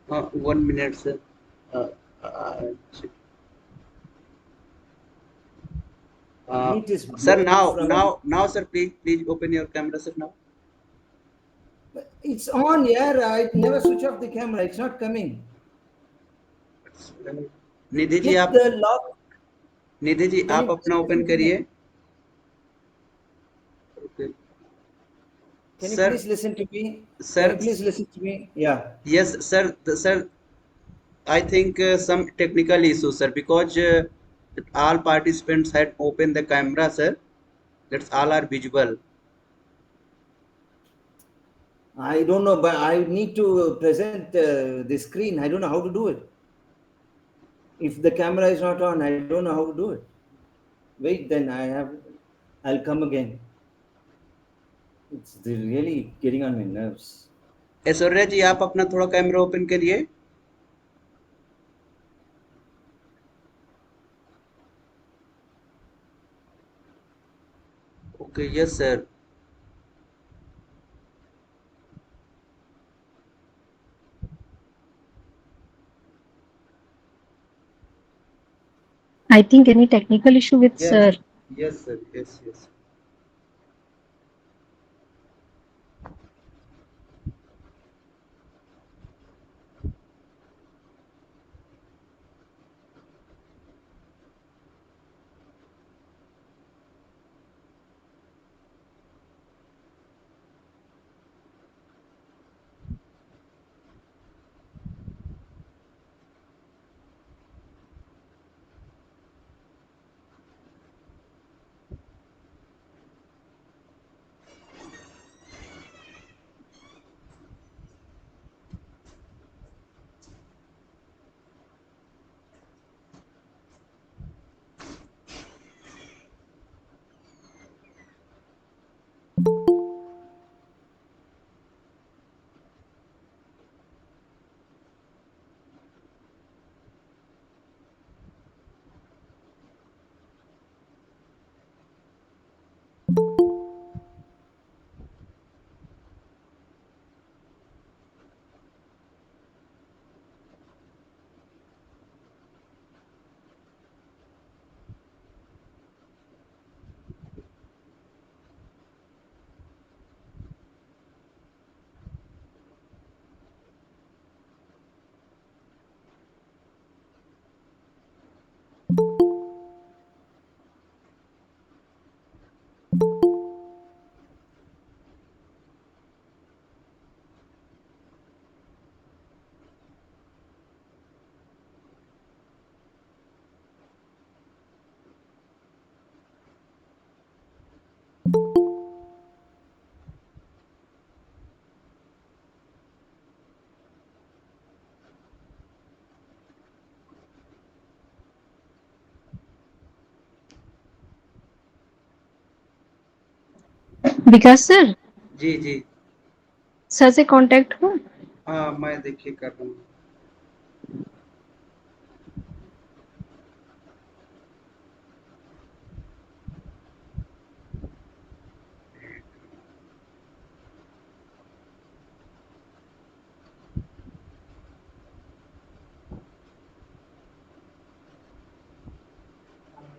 1 minute, sir. Uh, uh, It is sir, blurred now, from. now, now, sir, please open your camera, sir. Now, It's on, yeah. I never switch off the camera. It's not coming. Nidhi ji Click आप the lock. Nidhi ji Can आप you please अपना open listen to me? करिए. Okay. Can you Sir, please listen to me? Can sir, you please listen to me? Yeah. yes, sir, sir. I think some technical issue, sir, because all participants had opened the camera, sir. That's all are visible. I don't know, but I need to present the screen. I don't know how to do it. If the camera is not on, I don't know how to do it. Wait, then I'll come again. It's really getting on my nerves. Aishwarya ji आप अपना थोड़ा camera open करिए. Okay, yes, sir. I think any technical issue with Yes, sir. yes, sir. Yes, yes. Vikas sir, ji ji. Sir से contact हो. हाँ, मैं देखिए कर रहा हूँ.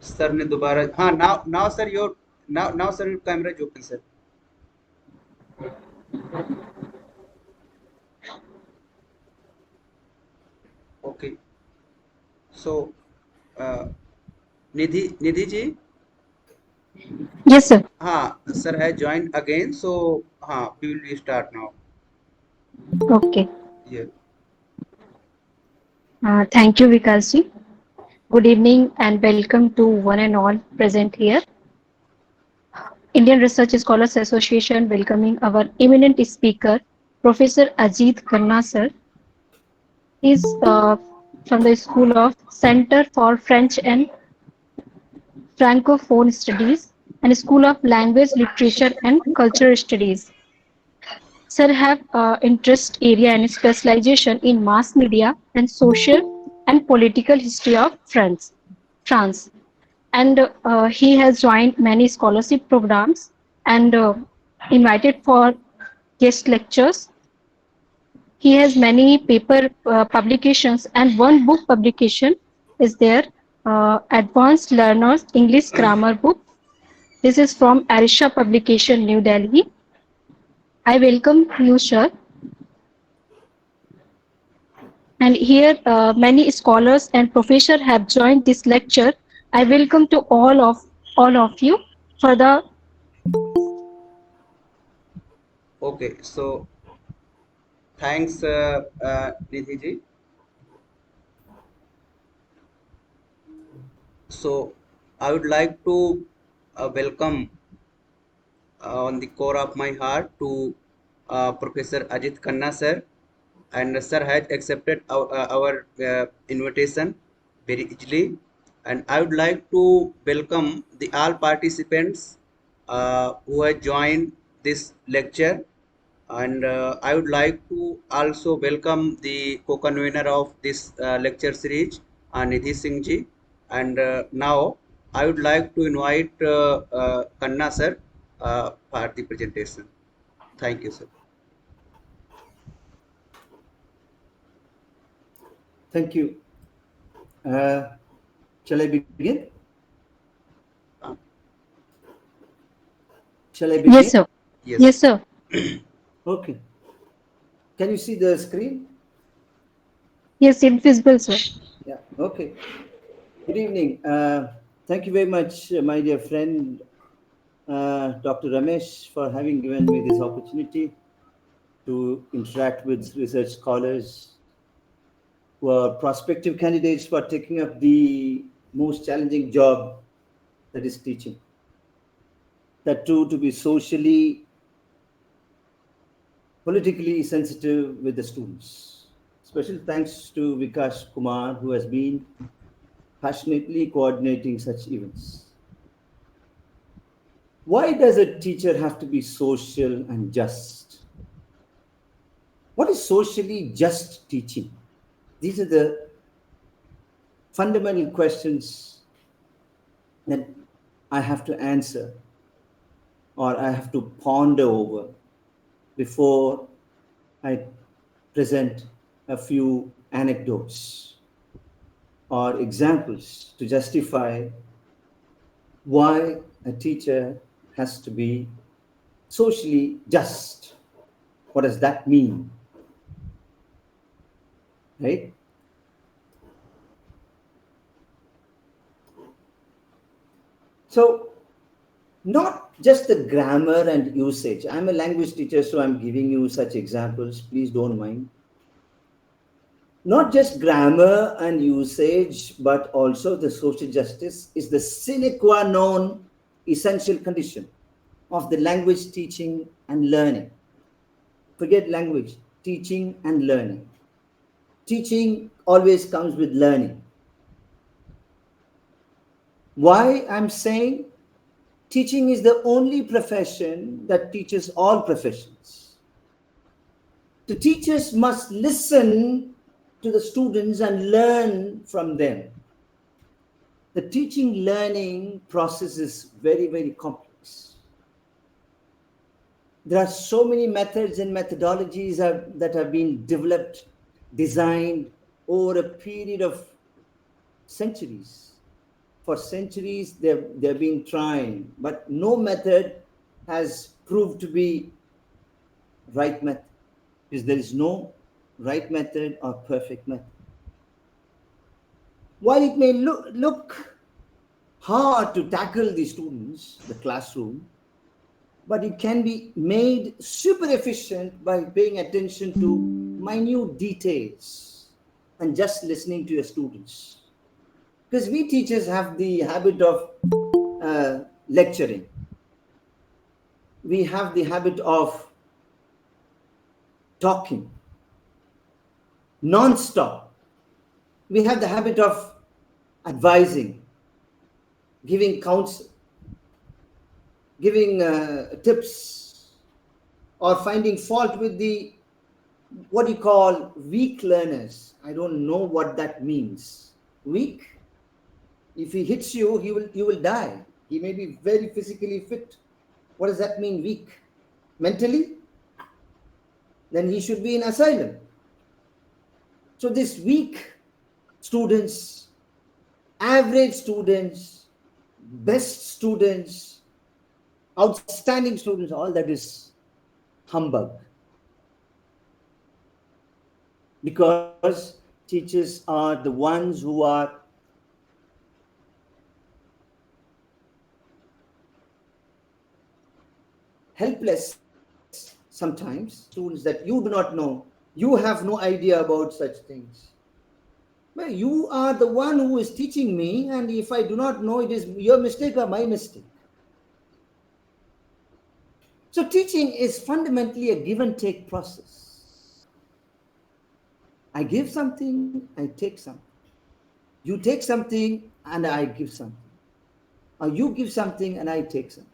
सर ने दोबारा, हाँ, now sir your, now sir your camera is open, sir. Okay. So Nidhi ji, Yes sir. हाँ, सर है ज्वाइन अगेन, सो हाँ, we will start now. Okay. ये Thank you Vikas ji. Good evening and welcome to one and all present here. Indian Research Scholars Association welcoming our eminent speaker, Professor Ajith Kanna sir. He is from the School of Center for French and Francophone Studies and School of Language, Literature and Cultural Studies. Sir have interest area and specialization in mass media and social and political history of France. And he has joined many scholarship programs and invited for guest lectures. He has many paper publications, and one book publication is there, Advanced Learners English Grammar Book. This is from Arisha Publication, New Delhi. I welcome you, sir. And here many scholars and professors have joined this lecture. I welcome to all of you for the Okay, so thanks, Nidhi ji. So I would like to welcome on the core of my heart to Professor Ajith Kanna sir, and sir has accepted our invitation very easily, and I would like to welcome the all participants who have joined this lecture, and I would like to also welcome the co-convener of this lecture series, Nidhi Singh ji. And now I would like to invite Kanna sir for the presentation. Thank you, sir. Thank you. Shall I begin? Uh, Shall I yes, begin? sir. yes. Yes, sir. Okay. Can you see the screen? Yes, invisible, sir. Yeah. Okay. Good evening. Thank you very much, my dear friend, Dr. Ramesh, for having given me this opportunity to interact with research scholars who are prospective candidates for taking up the most challenging job, that is teaching. That too, to be socially, politically sensitive with the students. Special thanks to Vikas Kumar, who has been passionately coordinating such events. Why does a teacher have to be social and just? What is socially just teaching? These are the fundamental questions that I have to answer or I have to ponder over before I present a few anecdotes or examples to justify why a teacher has to be socially just. What does that mean? Right? So, not just the grammar and usage. I'm a language teacher, so I'm giving you such examples. Please don't mind. Not just grammar and usage, but also the social justice is the sine qua non essential condition of the language teaching and learning. Forget language, teaching and learning. Teaching always comes with learning. Why I'm saying teaching is the only profession that teaches all professions. The teachers must listen to the students and learn from them. The teaching learning process is very, very complex. There are so many methods and methodologies that have been developed, designed over a period of centuries. For centuries, they've been trying, but no method has proved to be right method, because there is no right method or perfect method. While it may look hard to tackle the students, the classroom, but it can be made super efficient by paying attention to minute details and just listening to your students. Because we teachers have the habit of lecturing. We have the habit of talking non-stop. We have the habit of advising, giving counsel, giving tips, or finding fault with the what you call weak learners. I don't know what that means. Weak? If he hits you, you will die. He may be very physically fit. What does that mean, weak? Mentally? Then he should be in asylum. So these weak students, average students, best students, outstanding students, all that is humbug. Because teachers are the ones who are helpless sometimes, students that you do not know, you have no idea about such things. Well, you are the one who is teaching me, and if I do not know, it is your mistake or my mistake. So teaching is fundamentally a give and take process. I give something, I take something. You take something and I give something. Or you give something and I take something.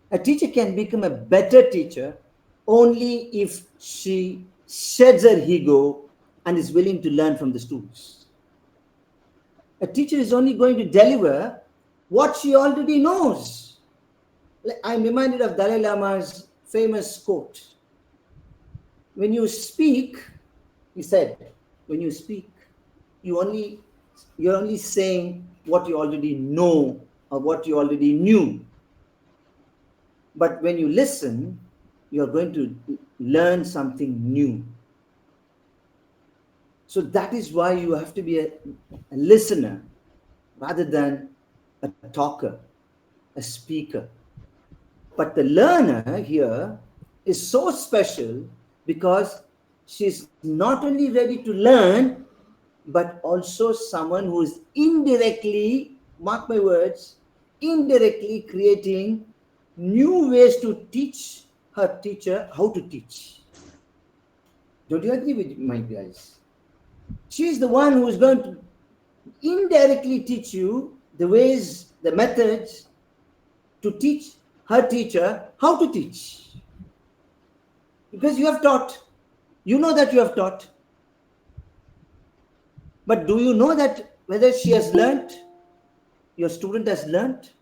A teacher can become a better teacher only if she sheds her ego and is willing to learn from the students. A teacher is only going to deliver what she already knows. I'm reminded of Dalai Lama's famous quote. When you speak, he said, when you speak, you're only saying what you already know or what you already knew. But when you listen, you're going to learn something new. So that is why you have to be a listener rather than a talker, a speaker. But the learner here is so special because she's not only ready to learn, but also someone who is indirectly, mark my words, indirectly creating new ways to teach her teacher how to teach. Don't you agree with my guys? She is the one who is going to indirectly teach you the ways, the methods to teach her teacher how to teach. Because you have taught, you know that you have taught. But do you know that whether she has learnt, your student has learnt?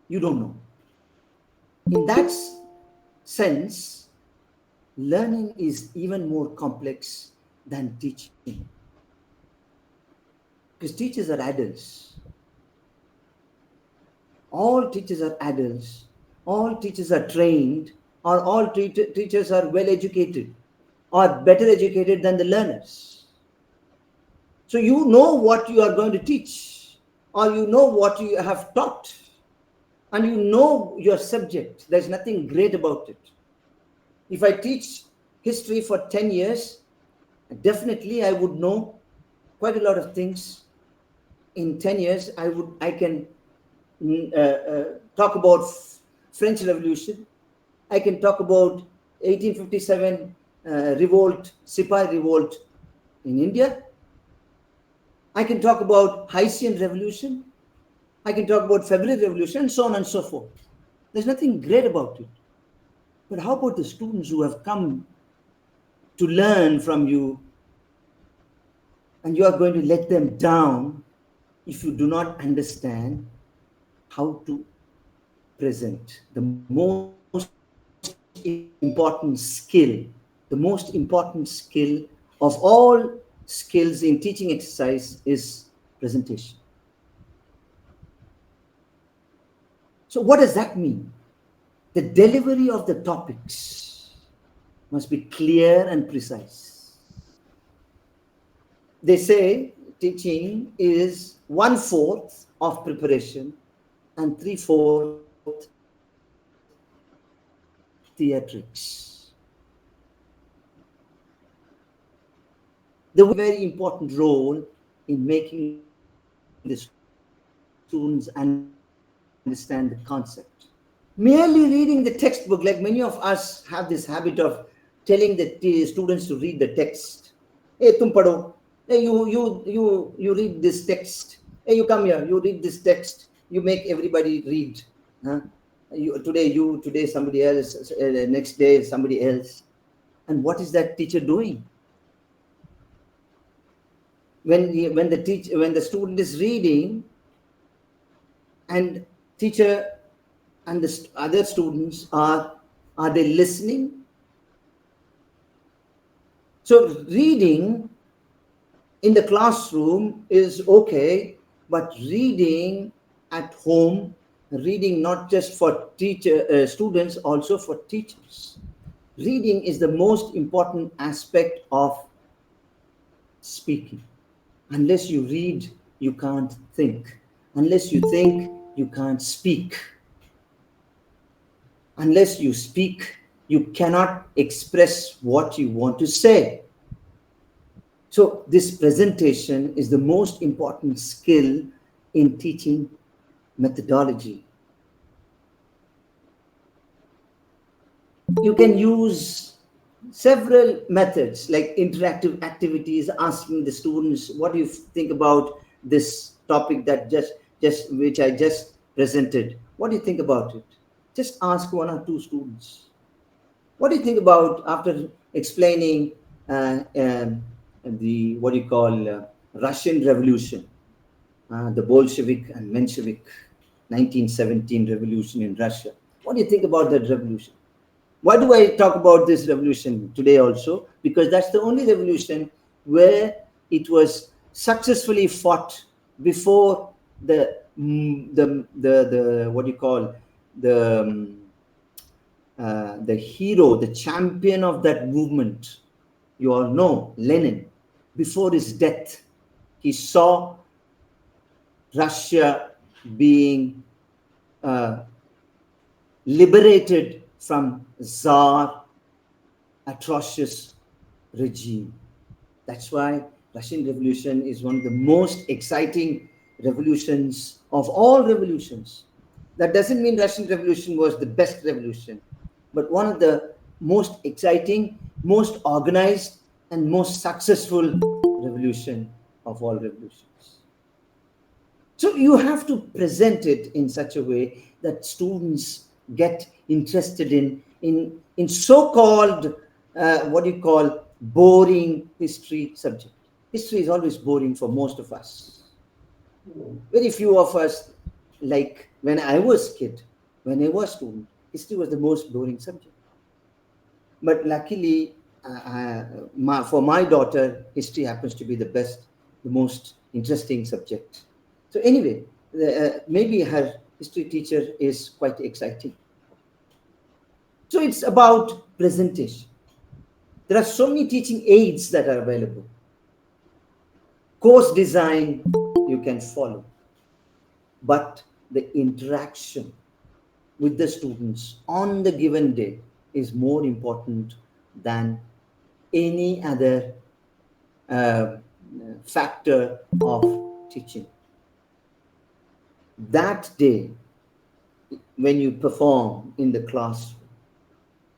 You don't know. In that sense, learning is even more complex than teaching. Because teachers are adults. All teachers are adults. All teachers are trained, or all teachers are well educated, or better educated than the learners. So you know what you are going to teach, or you know what you have taught, and you know your subject. There's nothing great about it. If I teach history for 10 years, definitely I would know quite a lot of things. In 10 years, I can talk about French Revolution. I can talk about 1857 revolt, Sipahi revolt in India. I can talk about Haitian Revolution. I can talk about February Revolution, and so on and so forth. There's nothing great about it. But how about the students who have come to learn from you, and you are going to let them down if you do not understand how to present the most important skill, the most important skill of all skills in teaching exercise is presentation. So what does that mean? The delivery of the topics must be clear and precise. They say teaching is 1/4 of preparation and 3/4 theatrics. The very important role in making the students understand the concept. Merely reading the textbook, like many of us have this habit of telling the students to read the text. Hey, tum pado. Hey, you read this text. Hey, you come here. You read this text. You make everybody read. Huh? Today somebody else. Next day somebody else. And what is that teacher doing? When the student is reading, and teacher and the other students are they listening? So reading in the classroom is okay, but reading at home, reading not just for students, also for teachers. Reading is the most important aspect of speaking. Unless you read, you can't think. Unless you think, you can't speak. Unless you speak, you cannot express what you want to say. So, this presentation is the most important skill in teaching methodology. You can use several methods like interactive activities, asking the students, what do you think about this topic that just which I just presented? What do you think about it? Just ask one or two students. What do you think about after explaining the what do you call Russian Revolution, the Bolshevik and Menshevik 1917 revolution in Russia? What do you think about that revolution? Why do I talk about this revolution today also? Because that's the only revolution where it was successfully fought before the what do you call the the hero, the champion of that movement. You all know Lenin. Before his death, he saw Russia being liberated from Tsar atrocious regime. That's why Russian Revolution is one of the most exciting revolutions of all revolutions. That doesn't mean Russian Revolution was the best revolution, but one of the most exciting, most organized, and most successful revolution of all revolutions. So you have to present it in such a way that students get interested in so-called what do you call boring history subject. History is always boring for most of us. Very few of us, like when I was kid, when I was student, history was the most boring subject. But luckily, for my daughter, history happens to be the best, the most interesting subject. So anyway, maybe her history teacher is quite exciting. So it's about presentation. There are so many teaching aids that are available. Course design you can follow, but the interaction with the students on the given day is more important than any other uh, factor of teaching. That day, when you perform in the classroom,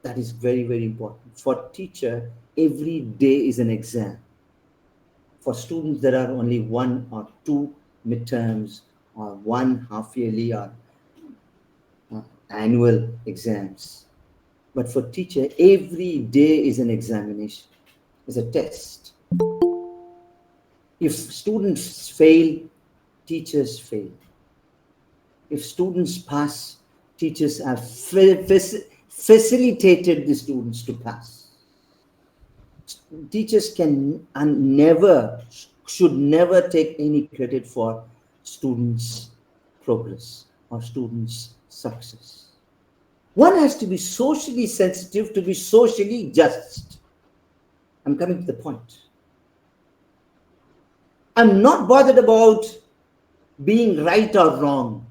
that is very, very important. For teacher, every day is an exam. For students, there are only one or two midterms or one half yearly or annual exams. But for teacher, every day is an examination, is a test. If students fail, teachers fail. If students pass, teachers have facilitated the students to pass. Teachers can and should never take any credit for students' progress or students' success. One has to be socially sensitive to be socially just. I'm coming to the point. I'm not bothered about being right or wrong.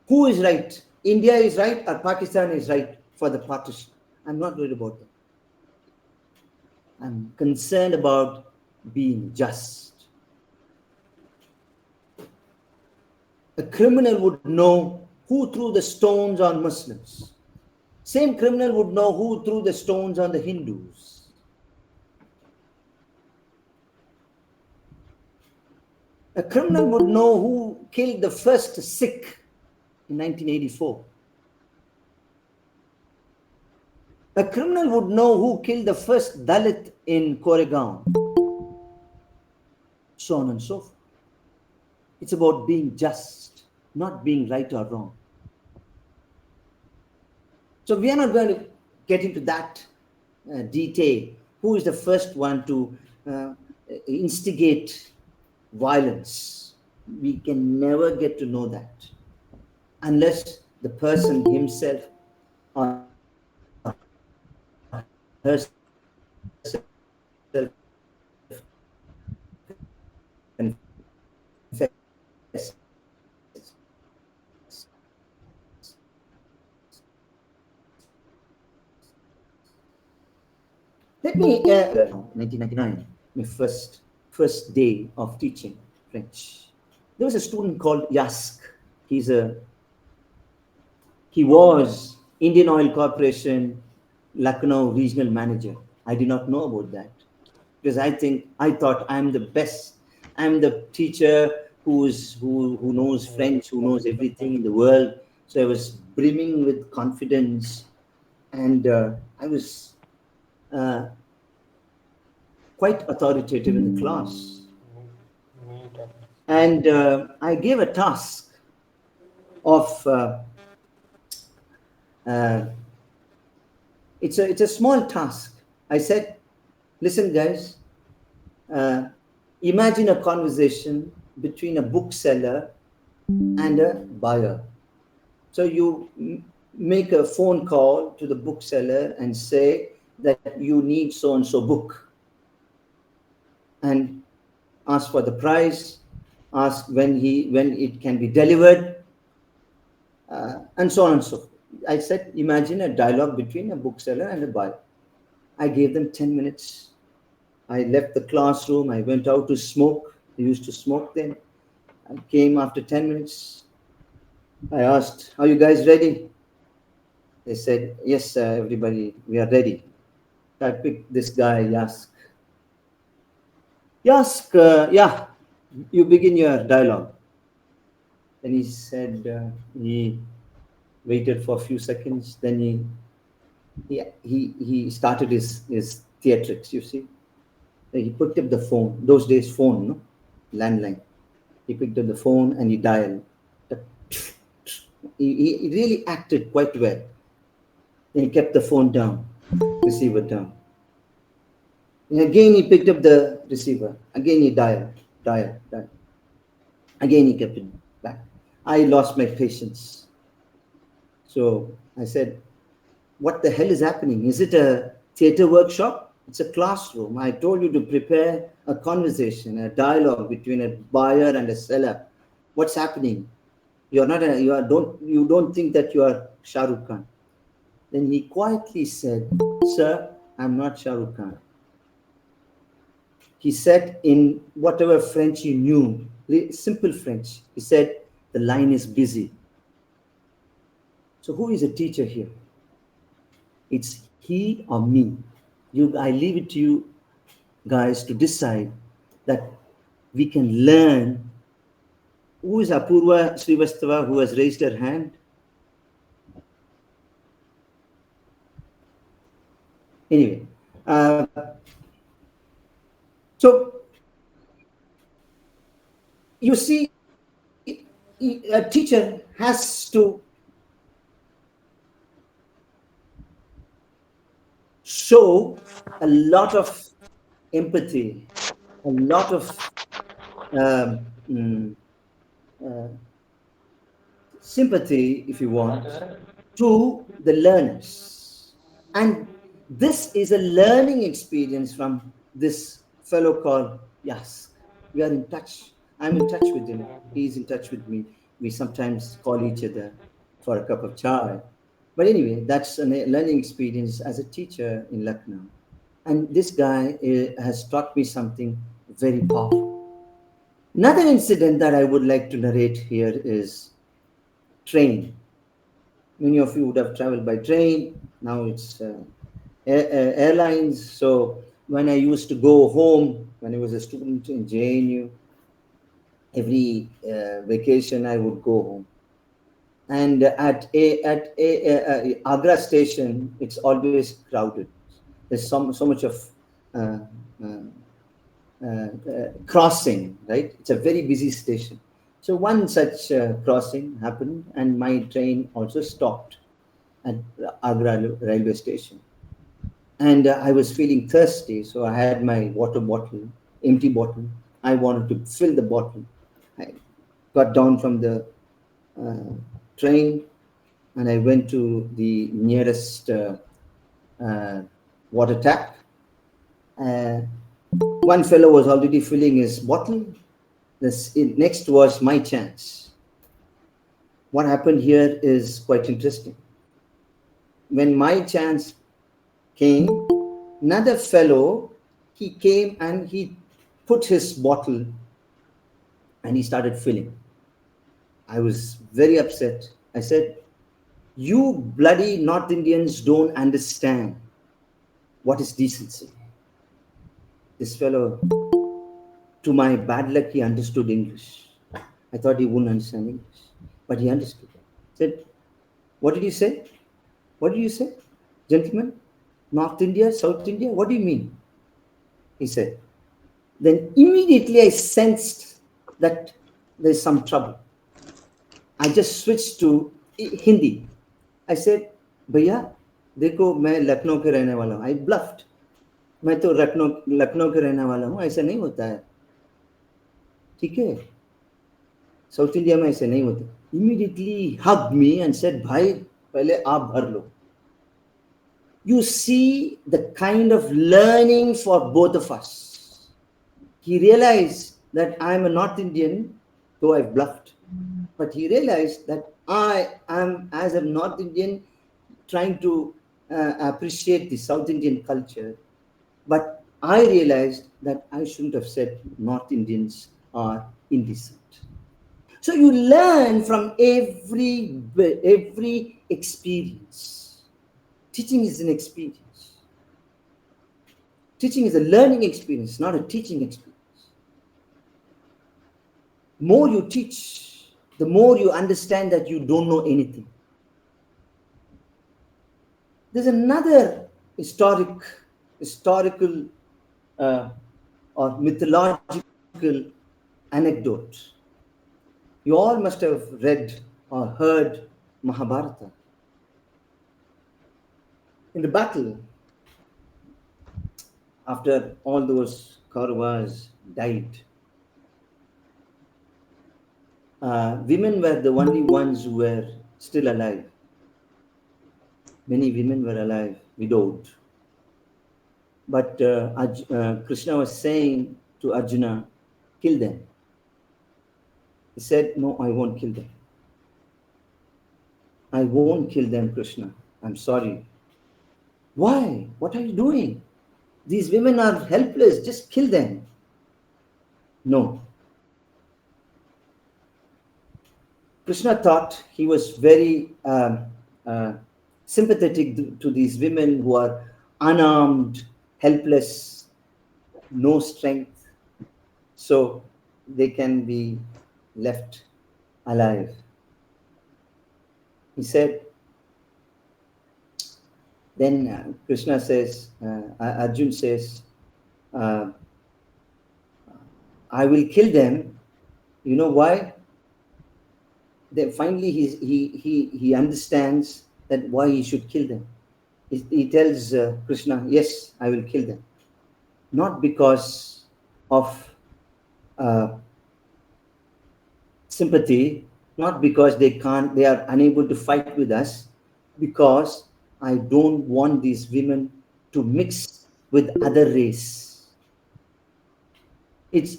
Who is right? India is right or Pakistan is right for the partition? I'm not worried about that. I'm concerned about being just. A criminal would know who threw the stones on Muslims. Same criminal would know who threw the stones on the Hindus. A criminal would know who killed the first Sikh in 1984. A criminal would know who killed the first Dalit in Koregaon. So on and so forth. It's about being just, not being right or wrong. So we are not going to get into that detail. Who is the first one to instigate violence? We can never get to know that unless the person himself or herself confesses. Let me 1999, my first day of teaching French. There was a student called Yask. He's a he was Indian Oil Corporation Lucknow regional manager. I did not know about that because I thought I'm the best. I'm the teacher who knows French, who knows everything in the world. So I was brimming with confidence, and I was uh, quite authoritative in the class. And I gave a task of uh, it's a small task. I said, listen, guys, uh, imagine a conversation between a bookseller and a buyer. So you make a phone call to the bookseller and say that you need so and so book, and ask for the price, ask when it can be delivered, and so on and so forth. I said, imagine a dialogue between a bookseller and a buyer. I gave them 10 minutes. I left the classroom. I went out to smoke. I used to smoke then. I came after 10 minutes. I asked, are you guys ready? They said, yes, everybody, we are ready. I picked this guy, Yask. Yask, yeah, you begin your dialogue. Then he said, he waited for a few seconds. Then he started his theatrics, you see. He picked up the phone. Those days, phone, no? Landline. He picked up the phone and he dialed. He really acted quite well. Then he kept the phone down, receiver down. And again, he picked up the receiver. Again, he dialed. Again, he kept it back. I lost my patience. So I said, what the hell is happening? Is it a theater workshop? It's a classroom. I told you to prepare a conversation, a dialogue between a buyer and a seller. What's happening? You don't think that you are Shah Rukh Khan. Then he quietly said, sir, I'm not Shah Rukh Khan. He said in whatever French he knew, simple French, he said, the line is busy. So who is a teacher here? It's he or me. I leave it to you guys to decide that we can learn. Who is Apurva Srivastava who has raised her hand? Anyway, so you see, a teacher has to show a lot of empathy, a lot of sympathy, if you want, to the learners. And this is a learning experience from this fellow called Yask. We are in touch. I'm in touch with him. He's in touch with me. We sometimes call each other for a cup of chai. But anyway, that's a learning experience as a teacher in Lucknow. And this guy has taught me something very powerful. Another incident that I would like to narrate here is train. Many of you would have traveled by train. Now it's airlines. So when I used to go home, when I was a student in JNU, every vacation I would go home. And at Agra station, it's always crowded. There's so much of uh, crossing, right? It's a very busy station. So one such crossing happened, and my train also stopped. at Agra railway station. And I was feeling thirsty, so I had my water bottle, empty bottle. I wanted to fill the bottle. I got down from the uh, train and I went to the nearest uh, water tap. Uh, One fellow was already filling his bottle. Next was my chance. What happened here is quite interesting. When my chance came, another fellow, he came and he put his bottle and he started filling. I was very upset. I said, "You bloody North Indians don't understand what is decency." This fellow, to my bad luck, he understood English. I thought he wouldn't understand English, but he understood. Said, "What did you say? What did you say, gentlemen? North India, South India? What do you mean?" He said. Then immediately I sensed that there's some trouble. I just switched to Hindi. I said, "भैया देखो मैं लखनऊ के रहने वाला हूँ." I bluffed. मैं तो लखनऊ के रहने वाला हूँ, ऐसा नहीं होता है, ठीक है, साउथ इंडिया में ऐसे नहीं होता. Immediately hugged me and said, "भाई पहले आप भर लो." You see the kind of learning for both of us. He realized that I'm a North Indian, though I've bluffed. But he realized that I am, as a North Indian, trying to appreciate the South Indian culture. But I realized that I shouldn't have said North Indians are indecent. So you learn from every experience. Teaching is an experience. Teaching is a learning experience, not a teaching experience. The more you teach, the more you understand that you don't know anything. There's another historical or mythological anecdote. You all must have read or heard Mahabharata. In the battle, after all those Kauravas died, women were the only ones who were still alive. Many women were alive, widowed. But Krishna was saying to Arjuna, "Kill them." He said, "No, I won't kill them. I won't kill them, Krishna. I'm sorry." "Why? What are you doing? These women are helpless. Just kill them." "No." Krishna thought he was very uh, sympathetic to these women who are unarmed, helpless, no strength, so they can be left alive. He said, then Krishna says, Arjun says, "I will kill them." You know why? Then finally he understands that why he should kill them. He tells Krishna, "Yes, I will kill them." Not because of sympathy, not because they are unable to fight with us, because I don't want these women to mix with other race.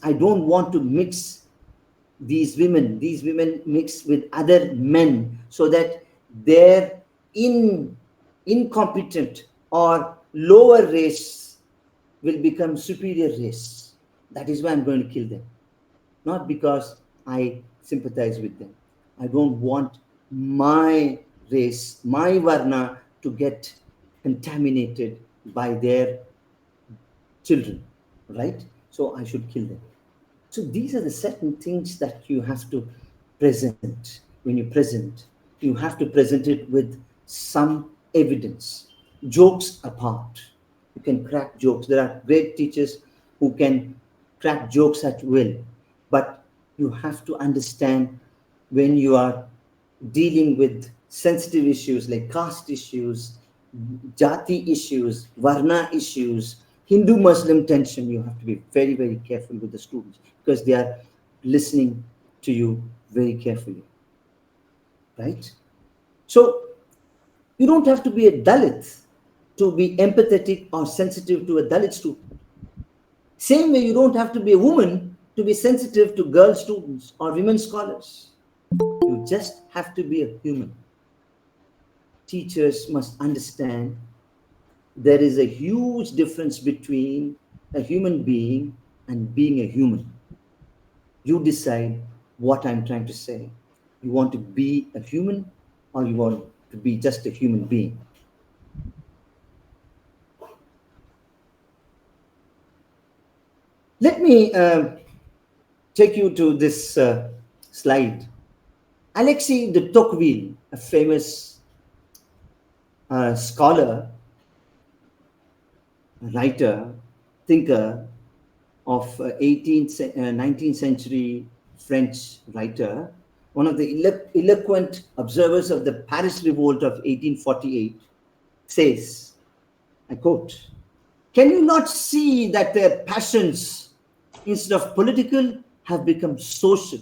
I don't want to mix these women mix with other men, so that their incompetent or lower race will become superior race. That is why I'm going to kill them. Not because I sympathize with them. I don't want my race, my varna, to get contaminated by their children, right? So I should kill them. So these are the certain things that you have to present. When you present, you have to present it with some evidence. Jokes apart. You can crack jokes. There are great teachers who can crack jokes at will. But you have to understand, when you are dealing with sensitive issues like caste issues, jati issues, varna issues, Hindu-Muslim tension. You have to be very, very careful with the students because they are listening to you very carefully, right? So you don't have to be a Dalit to be empathetic or sensitive to a Dalit student. Same way, you don't have to be a woman to be sensitive to girl students or women scholars. You just have to be a human. Teachers must understand there is a huge difference between a human being and being a human. You decide what I'm trying to say. You want to be a human or you want to be just a human being? Let me take you to this slide. Alexis de Tocqueville, a famous scholar, writer, thinker of 19th century French writer, one of the eloquent observers of the Paris Revolt of 1848, says, I quote, "Can you not see that their passions, instead of political, have become social?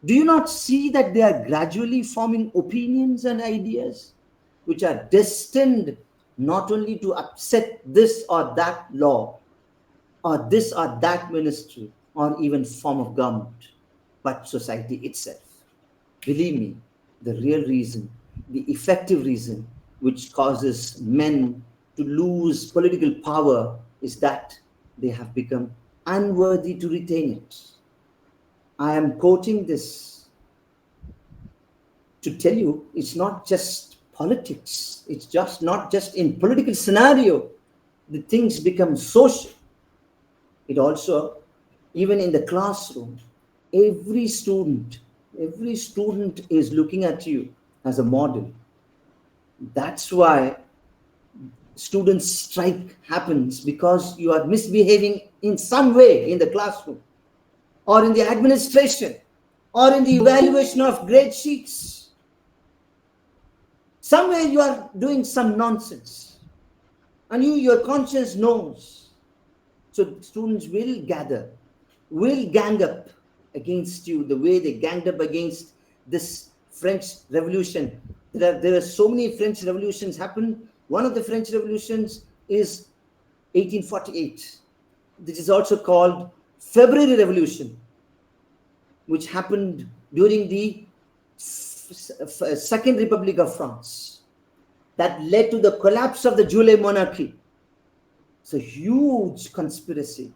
Do you not see that they are gradually forming opinions and ideas which are destined not only to upset this or that law, or this or that ministry, or even form of government, but society itself? Believe me, the real reason, the effective reason which causes men to lose political power is that they have become unworthy to retain it." I am quoting this to tell you it's not just politics. It's just not just in political scenario the things become social. It also, even in the classroom, every student is looking at you as a model. That's why student strike happens, because you are misbehaving in some way in the classroom or in the administration or in the evaluation of grade sheets. Somewhere you are doing some nonsense and your conscience knows. So students will gather, will gang up against you the way they ganged up against this French Revolution. There are so many French revolutions happen. One of the French revolutions is 1848. This is also called February Revolution, which happened during the Second Republic of France. That led to the collapse of the Juillet monarchy. It's a huge conspiracy.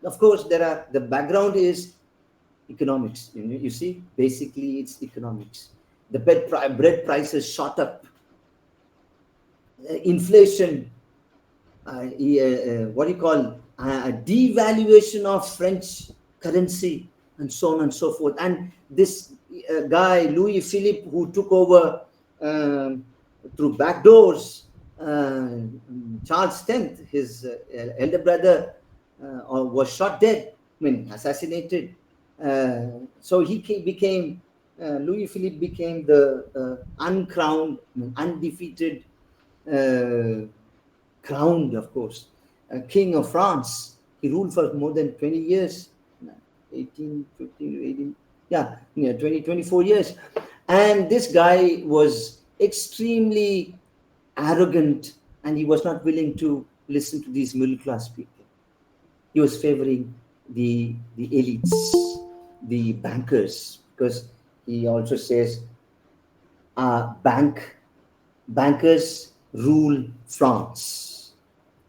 Of course, the background is economics. You see, basically it's economics. The bread prices shot up. Inflation, what do you call, devaluation of French currency, and so on and so forth. And this guy, Louis Philippe, who took over through back doors, Charles X, his elder brother, was shot dead, assassinated. So he became, Louis Philippe became the uncrowned, undefeated, crowned, of course, king of France. He ruled for more than 20 years, 18, 15, 18, 20, 24 years. And this guy was extremely arrogant, and he was not willing to listen to these middle class people. He was favoring the elites, the bankers, because he also says bankers rule France.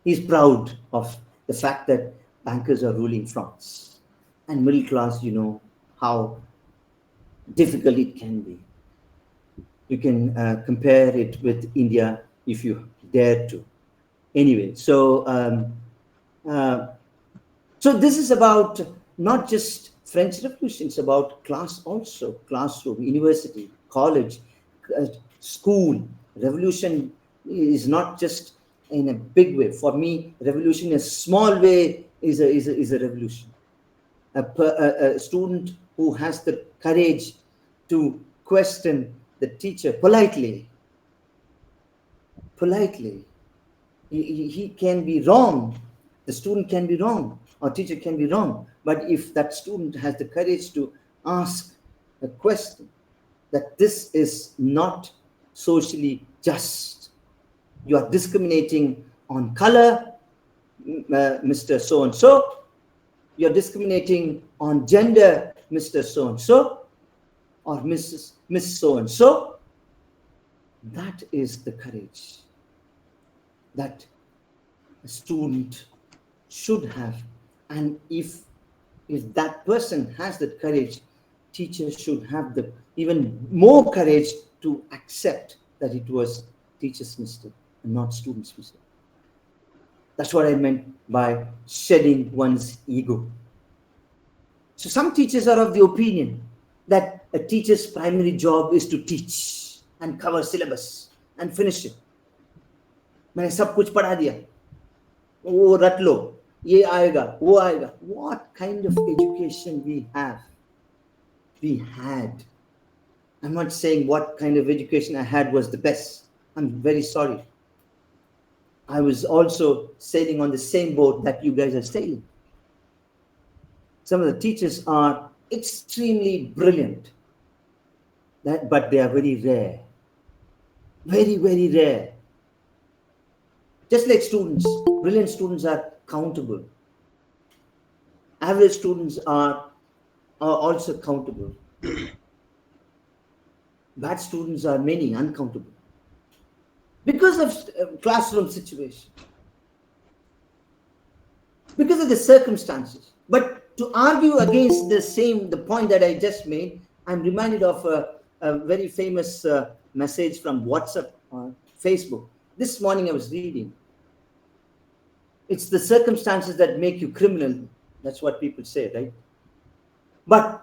He's proud of the fact that bankers are ruling France. And middle class, you know how difficult it can be. You can compare it with India if you dare to. Anyway, so this is about not just French Revolution, it's about class also, classroom, university, college, school. Revolution is not just in a big way. For me, revolution in a small way is a revolution. A student who has the courage to question the teacher politely, he can be wrong. The student can be wrong, or teacher can be wrong. But if that student has the courage to ask a question, that this is not socially just, you are discriminating on color, Mr. So and so, you're discriminating on gender, Mr. So and so, or Miss so and so. That is the courage that a student should have. And if that person has that courage, teachers should have the even more courage to accept that it was teacher's mistake and not student's mistake. That's what I meant by shedding one's ego. So some teachers are of the opinion that a teacher's primary job is to teach and cover syllabus and finish it. मैंने सब कुछ पढ़ा दिया, वो रट लो, ये आएगा, वो आएगा. What kind of education we have? We had. I'm not saying what kind of education I had was the best. I'm very sorry. I was also sailing on the same boat that you guys are sailing. Some of the teachers are extremely brilliant, but they are very rare. Very, very rare. Just like students, brilliant students are countable. Average students are also countable. Bad students are many, uncountable. Because of classroom situation. Because of the circumstances. But to argue against the point that I just made, I'm reminded of a very famous message from WhatsApp or Facebook. This morning I was reading. It's the circumstances that make you criminal. That's what people say, right? But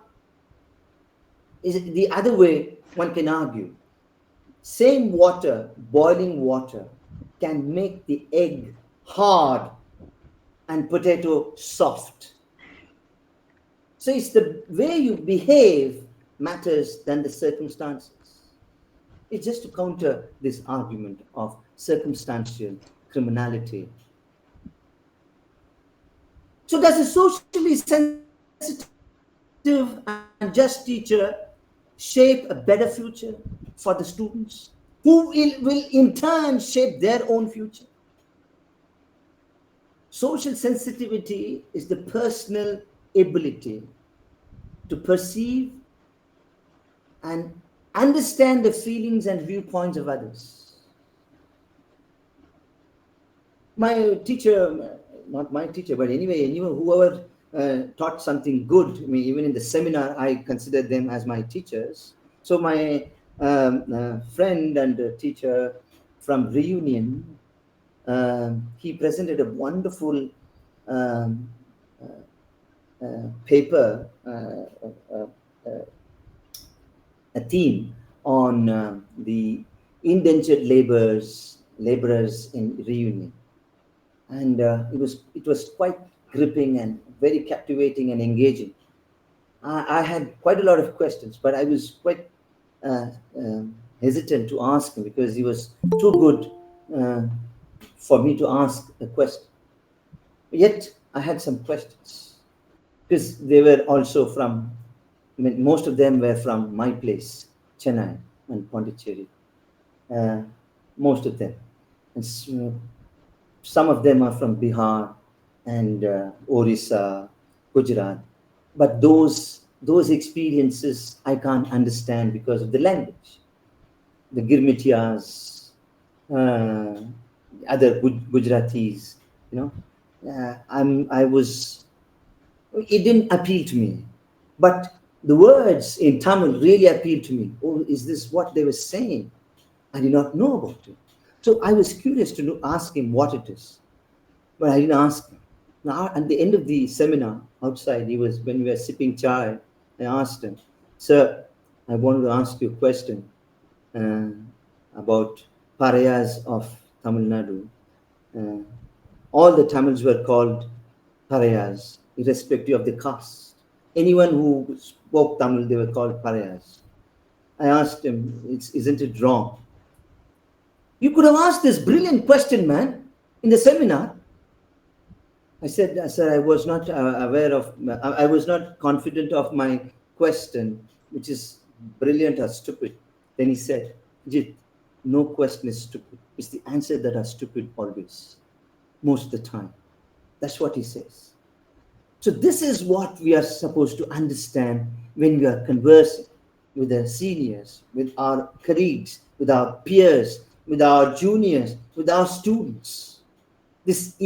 is it the other way one can argue? Same water, boiling water, can make the egg hard and potato soft. So it's the way you behave matters than the circumstances. It's just to counter this argument of circumstantial criminality. So does a socially sensitive and just teacher shape a better future for the students, who will in turn shape their own future? Social sensitivity is the personal ability to perceive and understand the feelings and viewpoints of others. My teacher, not my teacher, but anyway, whoever taught something good, I mean, even in the seminar, I consider them as my teachers. So my friend and teacher from Reunion, he presented a wonderful paper, a theme on the indentured laborers in Reunion, and it was quite gripping and very captivating and engaging. I had quite a lot of questions, but I was quite hesitant to ask him because he was too good for me to ask a question. Yet I had some questions because they were also from, I mean, most of them were from my place, Chennai and Pondicherry. Most of them. And some of them are from Bihar and Orissa, Gujarat. But those experiences I can't understand because of the language. The Girmitiyas, other Gujaratis, it didn't appeal to me. But the words in Tamil really appealed to me. Oh, is this what they were saying? I did not know about it. So I was curious to ask him what it is. But I didn't ask him. Now, at the end of the seminar, outside, when we were sipping chai, I asked him, "Sir, I wanted to ask you a question about Parayas of Tamil Nadu. All the Tamils were called Parayas, irrespective of the caste. Anyone who spoke Tamil, they were called Parayas. I asked him, isn't it wrong? You could have asked this brilliant question, man, in the seminar. I said, sir, I was not aware of, I was not confident of my question, which is brilliant or stupid. Then he said, Ajith, no question is stupid. It's the answer that are stupid always, most of the time. That's what he says. So this is what we are supposed to understand when we are conversing with our seniors, with our colleagues, with our peers, with our juniors, with our students. This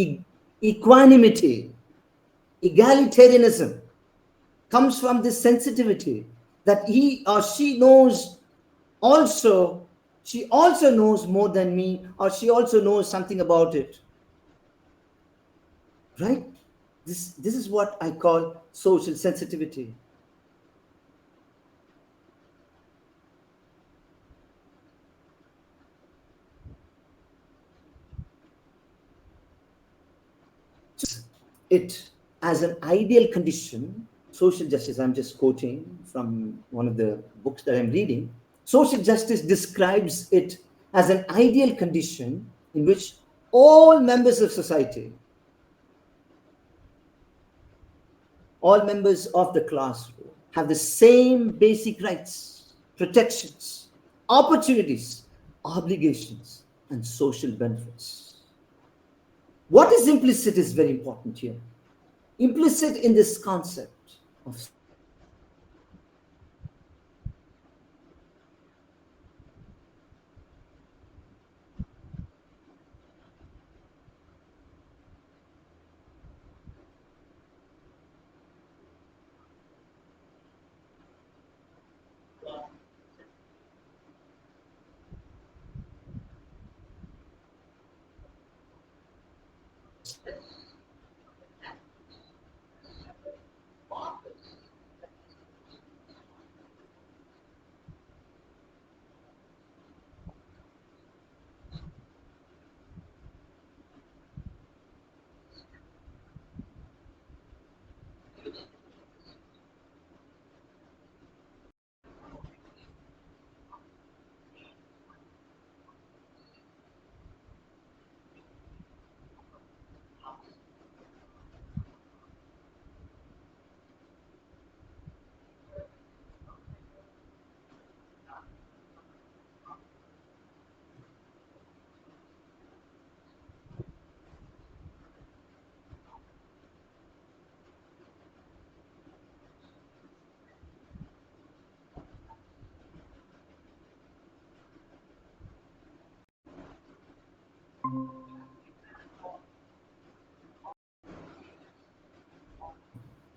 equanimity, egalitarianism comes from this sensitivity that he or she knows also, she also knows more than me, or she also knows something about it. Right? This is what I call social sensitivity. It as an ideal condition, social justice, I'm just quoting from one of the books that I'm reading. Social justice describes it as an ideal condition in which all members of society, all members of the classroom have the same basic rights, protections, opportunities, obligations, and social benefits. What is implicit is very important here. Implicit in this concept of social justice is the idea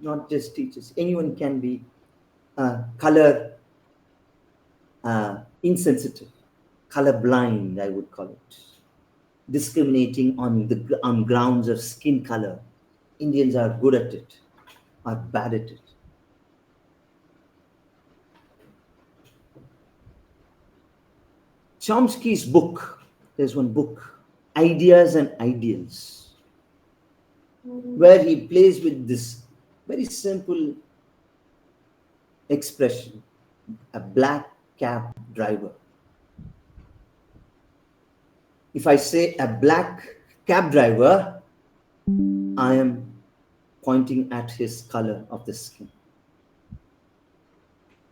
not just teachers. Anyone can be color insensitive, color blind, I would call it. Discriminating on grounds of skin color. Indians are good at it, are bad at it. Chomsky's book, there's one book, Ideas and Ideals, where he plays with this very simple expression, a black cab driver. If I say a black cab driver, I am pointing at his color of the skin.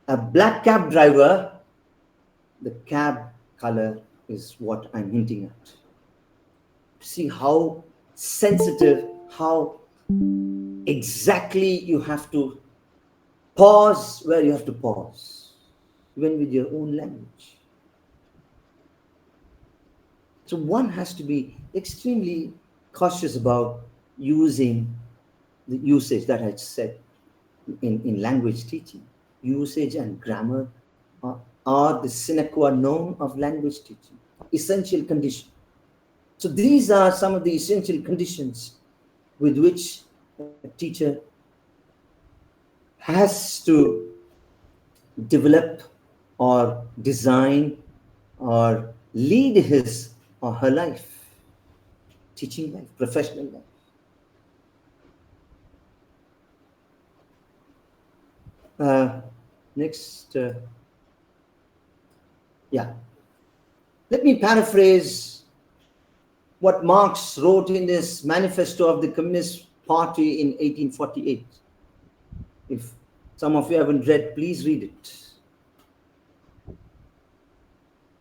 A black cab driver, the cab color is what I'm hinting at. See how sensitive, how exactly you have to pause where you have to pause, even with your own language. So one has to be extremely cautious about using the usage that I said in language teaching. Usage and grammar are the sine qua non of language teaching, essential condition. So these are some of the essential conditions with which a teacher has to develop or design or lead his or her life, teaching life, professional life. Next, Yeah. Let me paraphrase what Marx wrote in his manifesto of the Communist Party in 1848. If some of you haven't read, please read it.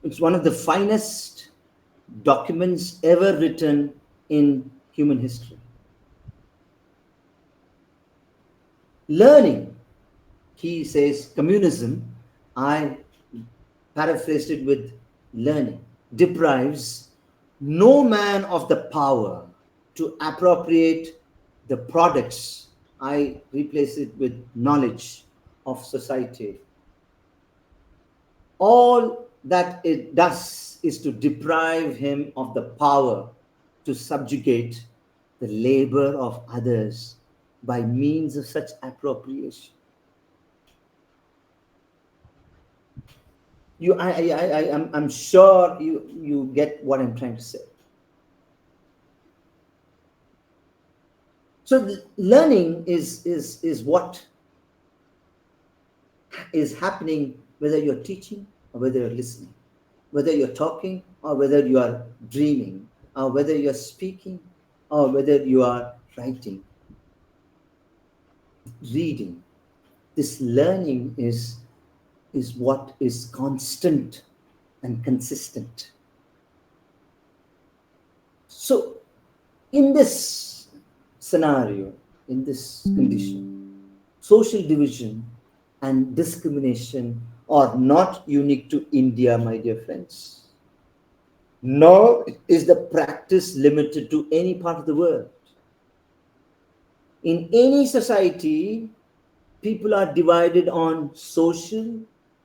It's one of the finest documents ever written in human history. Learning, he says, communism, I paraphrased it with learning, deprives no man of the power to appropriate the products, I replace it with knowledge of society. All that it does is to deprive him of the power to subjugate the labor of others by means of such appropriation. I'm sure you get what I'm trying to say. So learning is what is happening whether you're teaching or whether you're listening, whether you're talking or whether you are dreaming, or whether you're speaking or whether you are writing, reading. This learning is what is constant and consistent. So in this scenario, in this condition, social division and discrimination are not unique to India, my dear friends. Nor is the practice limited to any part of the world. In any society, people are divided on social,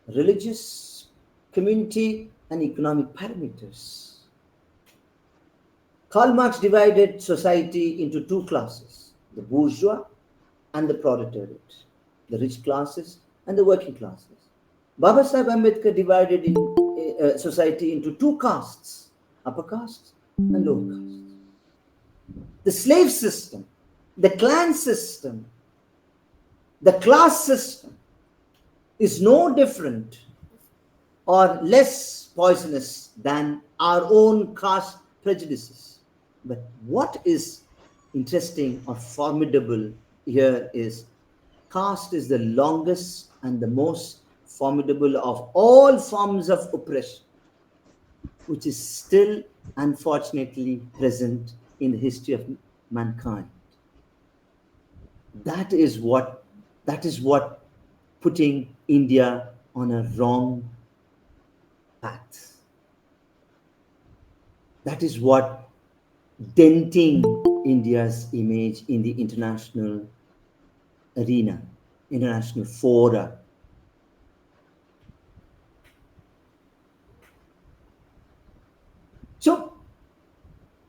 religious, community, and economic parameters. Karl Marx divided society into two classes, the bourgeois and the proletariat, the rich classes and the working classes. Baba Sahib Ambedkar divided society into two castes, upper castes and lower castes. The slave system, the clan system, the class system is no different or less poisonous than our own caste prejudices. But what is interesting or formidable here is caste is the longest and the most formidable of all forms of oppression, which is still unfortunately present in the history of mankind. That is what putting India on a wrong path. That is what denting India's image in the international arena, international fora. So,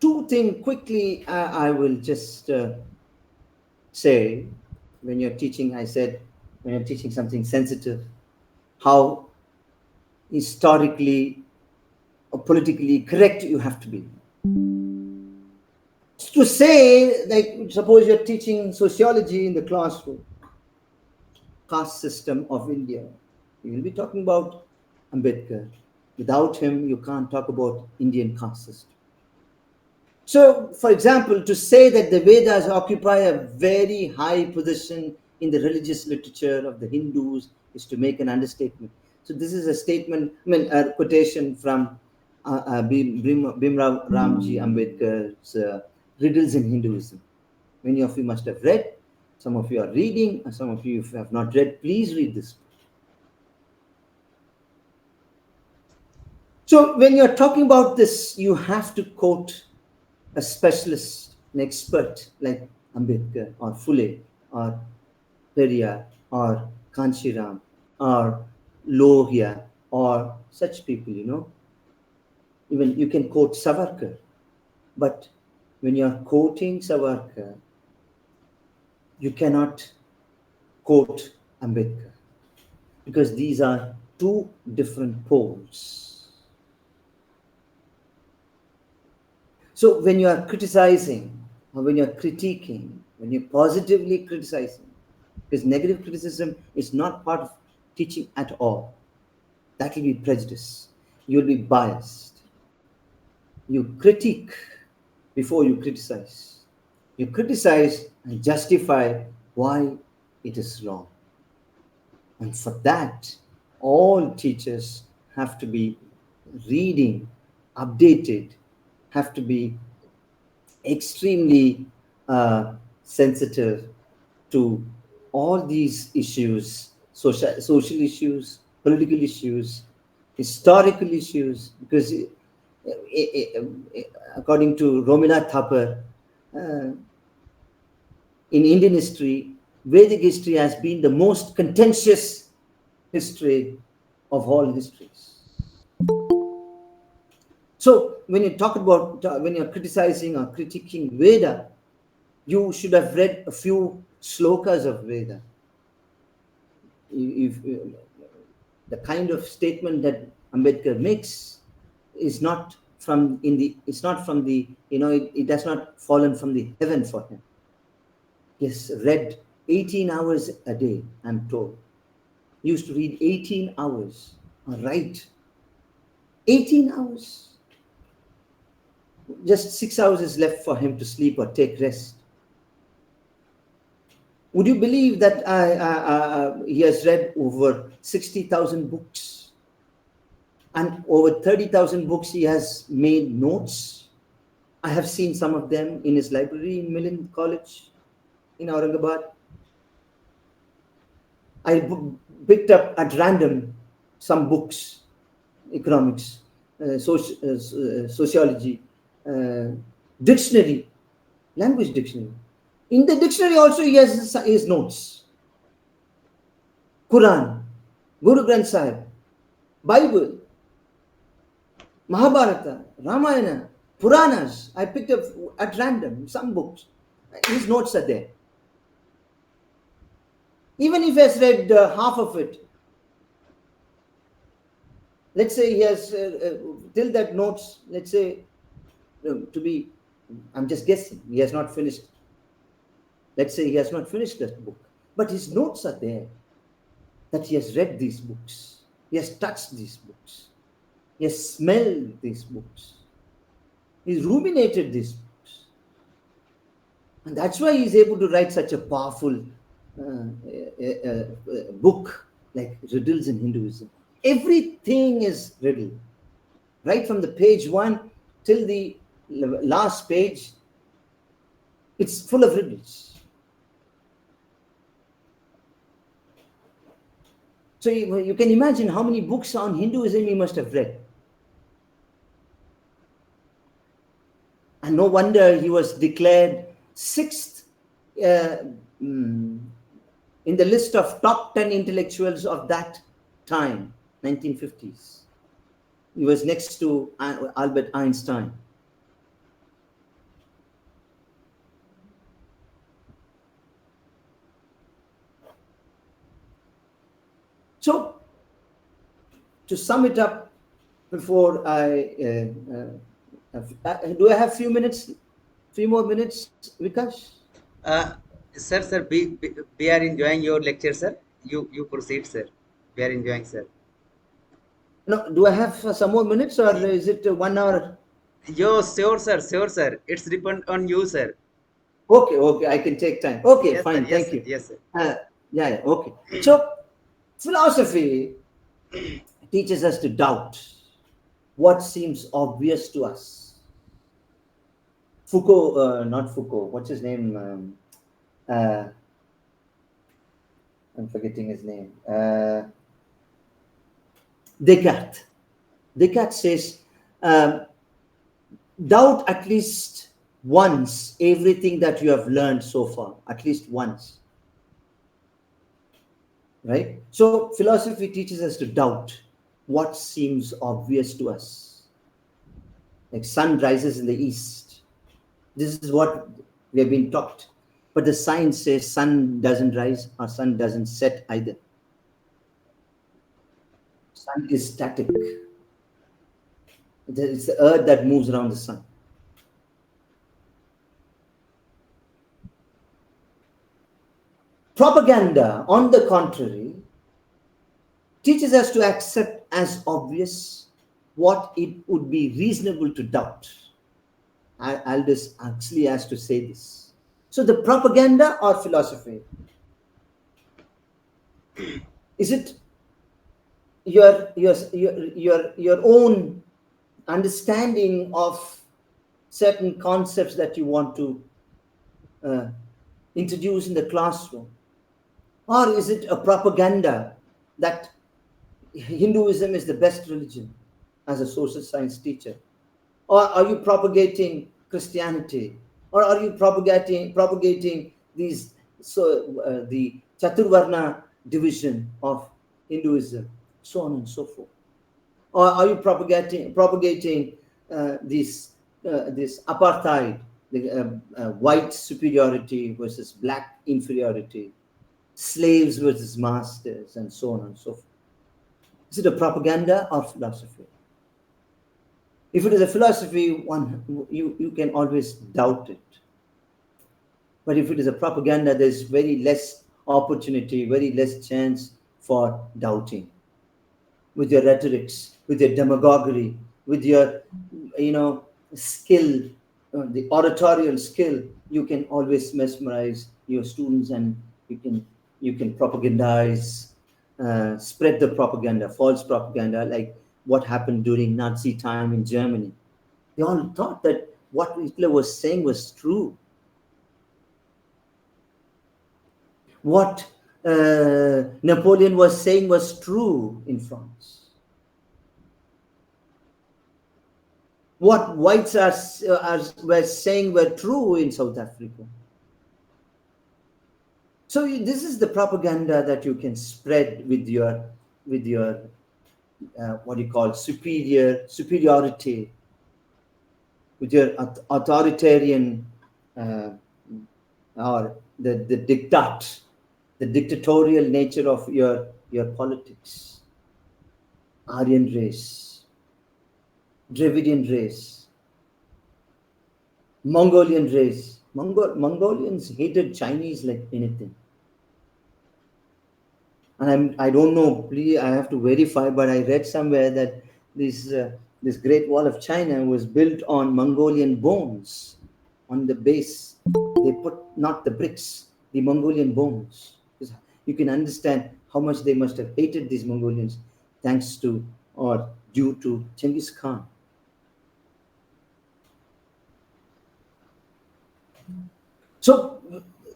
two things quickly I will just say. When you're teaching, I said, when you're teaching something sensitive, how historically or politically correct you have to be. To say, like, suppose you're teaching sociology in the classroom, caste system of India, you will be talking about Ambedkar. Without him, you can't talk about Indian caste system. So, for example, to say that the Vedas occupy a very high position in the religious literature of the Hindus is to make an understatement. So, this is a statement, a quotation from Bhimrao Ramji Ambedkar's Riddles in Hinduism. Many of you must have read, some of you are reading, and some of you, if you have not read, please read this. So, when you're talking about this, you have to quote a specialist, an expert like Ambedkar or Phule or Periyar or Kanshiram or Lohia or such people, Even you can quote Savarkar. But when you're quoting Savarkar, you cannot quote Ambedkar because these are two different poles. So when you are criticizing or when you're critiquing, when you're positively criticizing, because negative criticism is not part of teaching at all. That will be prejudice. you'll be biased. You critique before you criticize. You criticize and justify why it is wrong. And for that, all teachers have to be reading, updated, have to be extremely sensitive to all these issues, social issues, political issues, historical issues, because according to Romina Thapar, uh, in Indian history, Vedic history has been the most contentious history of all histories. So when you talk about, when you're criticizing or critiquing Veda, you should have read a few slokas of Veda. If the kind of statement that Ambedkar makes is not from in the, it's not from the, it has not fallen from the heaven for him. He has read 18 hours a day, I'm told. He used to read 18 hours, or write 18 hours. Just 6 hours is left for him to sleep or take rest. Would you believe that he has read over 60,000 books? And over 30,000 books he has made notes. I have seen some of them in his library in Milind College in Aurangabad. I picked up at random some books, economics, sociology, dictionary, language dictionary. In the dictionary also he has his notes. Quran, Guru Granth Sahib, Bible, Mahabharata, Ramayana, Puranas. I picked up at random some books. His notes are there. Even if he has read half of it, let's say he has till that notes, let's say to be, I'm just guessing, he has not finished. Let's say he has not finished that book, but his notes are there that he has read these books, he has touched these books, he has smelled these books, he's ruminated these books, and that's why he's able to write such a powerful book like Riddles in Hinduism. Everything is riddle, right from the page 1 till the last page. It's full of riddles. So you can imagine how many books on Hinduism he must have read. And no wonder he was declared 6th in the list of top 10 intellectuals of that time, 1950s. He was next to Albert Einstein. So, to sum it up, before I do I have few more minutes, Vikash? Sir, we are enjoying your lecture, sir. You proceed, sir. We are enjoying, sir. No, do I have some more minutes, or is it 1 hour? Yo, sure, sir. It's depend on you, sir. Okay, I can take time. Okay, Yes, sir. fine, Yes, thank sir. you. Yes, sir. Yeah, okay. So, philosophy teaches us to doubt what seems obvious to us. Foucault, not Foucault, what's his name? I'm forgetting his name. Descartes. Descartes says, doubt at least once everything that you have learned so far, at least once. Right? So philosophy teaches us to doubt what seems obvious to us. Like sun rises in the east. This is what we have been taught. But the science says sun doesn't rise or sun doesn't set either. Sun is static. It's the earth that moves around the sun. Propaganda, on the contrary, teaches us to accept as obvious what it would be reasonable to doubt. Aldous Huxley has to say this. So the propaganda or philosophy? Is it your own understanding of certain concepts that you want to uh, introduce in the classroom? Or is it a propaganda that Hinduism is the best religion as a social science teacher? Or are you propagating Christianity? Or are you propagating these the Chaturvarna division of Hinduism, so on and so forth? Or are you propagating this apartheid, the white superiority versus black inferiority, slaves versus masters, and so on and so forth? Is it a propaganda or philosophy? If it is a philosophy, you can always doubt it. But if it is a propaganda, there's very less opportunity, very less chance for doubting. With your rhetorics, with your demagoguery, with your, skill, the oratorial skill, you can always mesmerize your students, and you can propagandize, spread the propaganda, false propaganda, like what happened during Nazi time in Germany. They all thought that what Hitler was saying was true. What Napoleon was saying was true in France. What whites were saying were true in South Africa. So this is the propaganda that you can spread with your what you call superiority, with your authoritarian or the dictatorial nature of your politics. Aryan race, Dravidian race, Mongolian race. Mongolians hated Chinese like anything. And I don't know, please, I have to verify, but I read somewhere that this Great Wall of China was built on Mongolian bones. On the base, they put not the bricks, the Mongolian bones. You can understand how much they must have hated these Mongolians, thanks to or due to Genghis Khan. So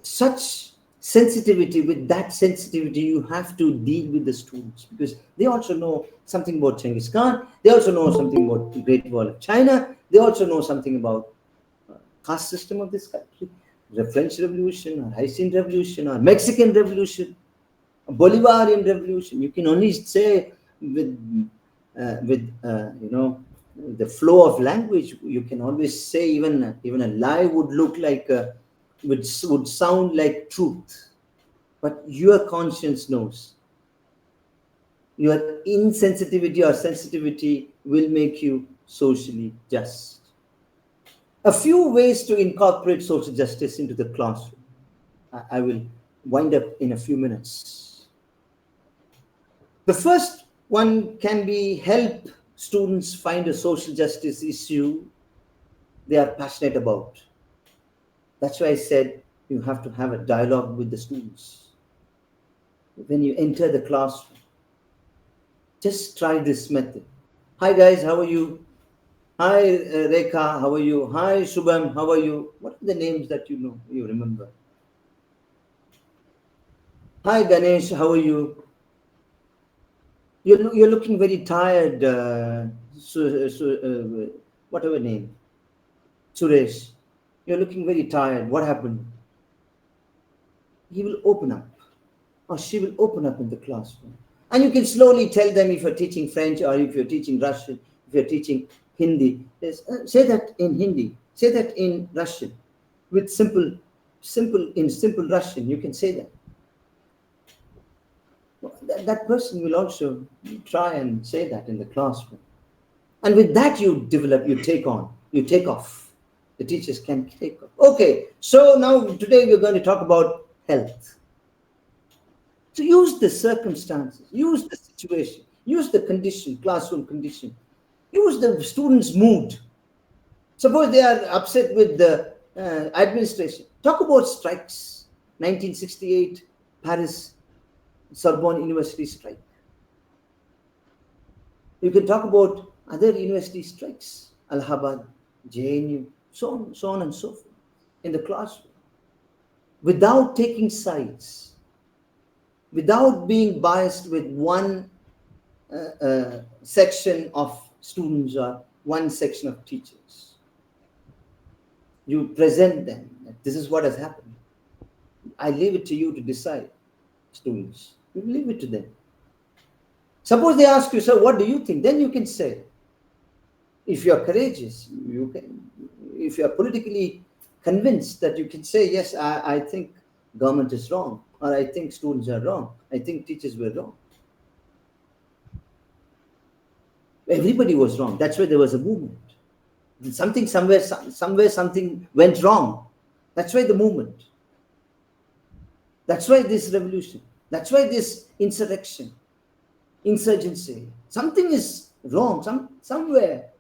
such sensitivity, with that sensitivity, you have to deal with the students, because they also know something about Genghis Khan, they also know something about the Great Wall of China, they also know something about caste system of this country, the French Revolution, or Haitian Revolution, or Mexican Revolution, Bolivarian Revolution. You can only say with the flow of language, you can always say even a lie would look like would sound like truth. But your conscience knows. Your insensitivity or sensitivity will make you socially just. A few ways to incorporate social justice into the classroom. I will wind up in a few minutes. The first one can be help students find a social justice issue they are passionate about. That's why I said you have to have a dialogue with the students. When you enter the classroom, just try this method. Hi guys, how are you? Hi Rekha, how are you? Hi Shubham, how are you? What are the names that you remember? Hi Ganesh, how are you? You're looking very tired. Whatever name, Suresh. You're looking very tired. What happened? He will open up, or she will open up in the classroom, and you can slowly tell them, if you're teaching French or if you're teaching Russian, if you're teaching Hindi, say that in Hindi, say that in Russian, with simple Russian. You can say that. That person will also try and say that in the classroom. And with that, you take off. The teachers can take off. Okay, so now today we're going to talk about health. So use the circumstances, use the situation, use the condition, classroom condition, Use the students' mood. Suppose they are upset with the administration. Talk about strikes. 1968, Paris, Sorbonne University strike. You can talk about other university strikes, Allahabad, JNU, so on and so forth, in the classroom, without taking sides, without being biased with one section of students or one section of teachers. You present them. This is what has happened. I leave it to you to decide, students. You leave it to them. Suppose they ask you, sir, what do you think? Then you can say. If you are courageous, you can. If you are politically convinced, that you can say, yes, I think government is wrong, or I think students are wrong, I think teachers were wrong. Everybody was wrong. That's why there was a movement. Somewhere something went wrong. That's why the movement. That's why this revolution. That's why this insurrection, insurgency. Something is wrong somewhere.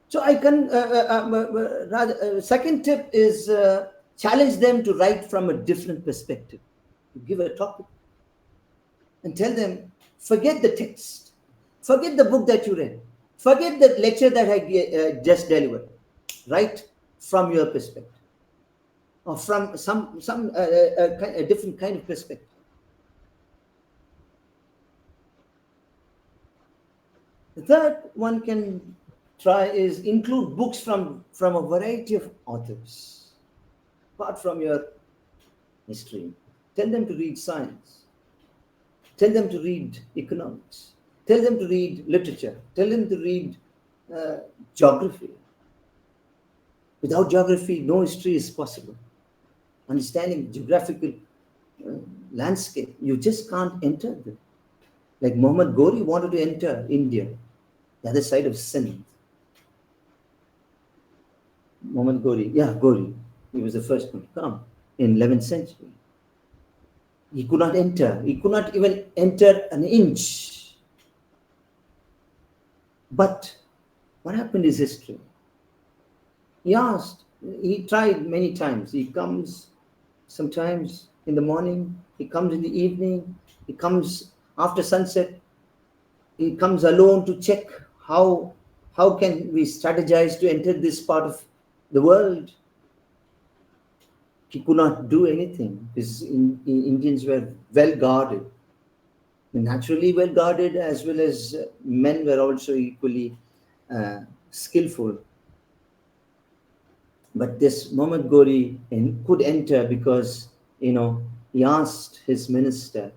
So I can. Second tip is challenge them to write from a different perspective. You give a topic and tell them, forget the text, forget the book that you read, forget the lecture that I just delivered. Write from your perspective, or from a different kind of perspective. The third one can try is include books from a variety of authors, apart from your history. Tell them to read science. Tell them to read economics. Tell them to read literature. Tell them to read geography. Without geography, no history is possible. Understanding geographical landscape, you just can't enter them. Like Muhammad Ghori wanted to enter India, the other side of Sindh. Muhammad Ghori, Ghori, he was the first one to come in 11th century. He could not enter. He could not even enter an inch. But what happened is history. He asked, he tried many times. He comes sometimes in the morning, he comes in the evening, he comes after sunset, he comes alone to check how can we strategize to enter this part of the world. He could not do anything because Indians were well guarded, naturally well guarded, as well as men were also equally skillful. But this Muhammad Ghori could enter because, he asked his minister,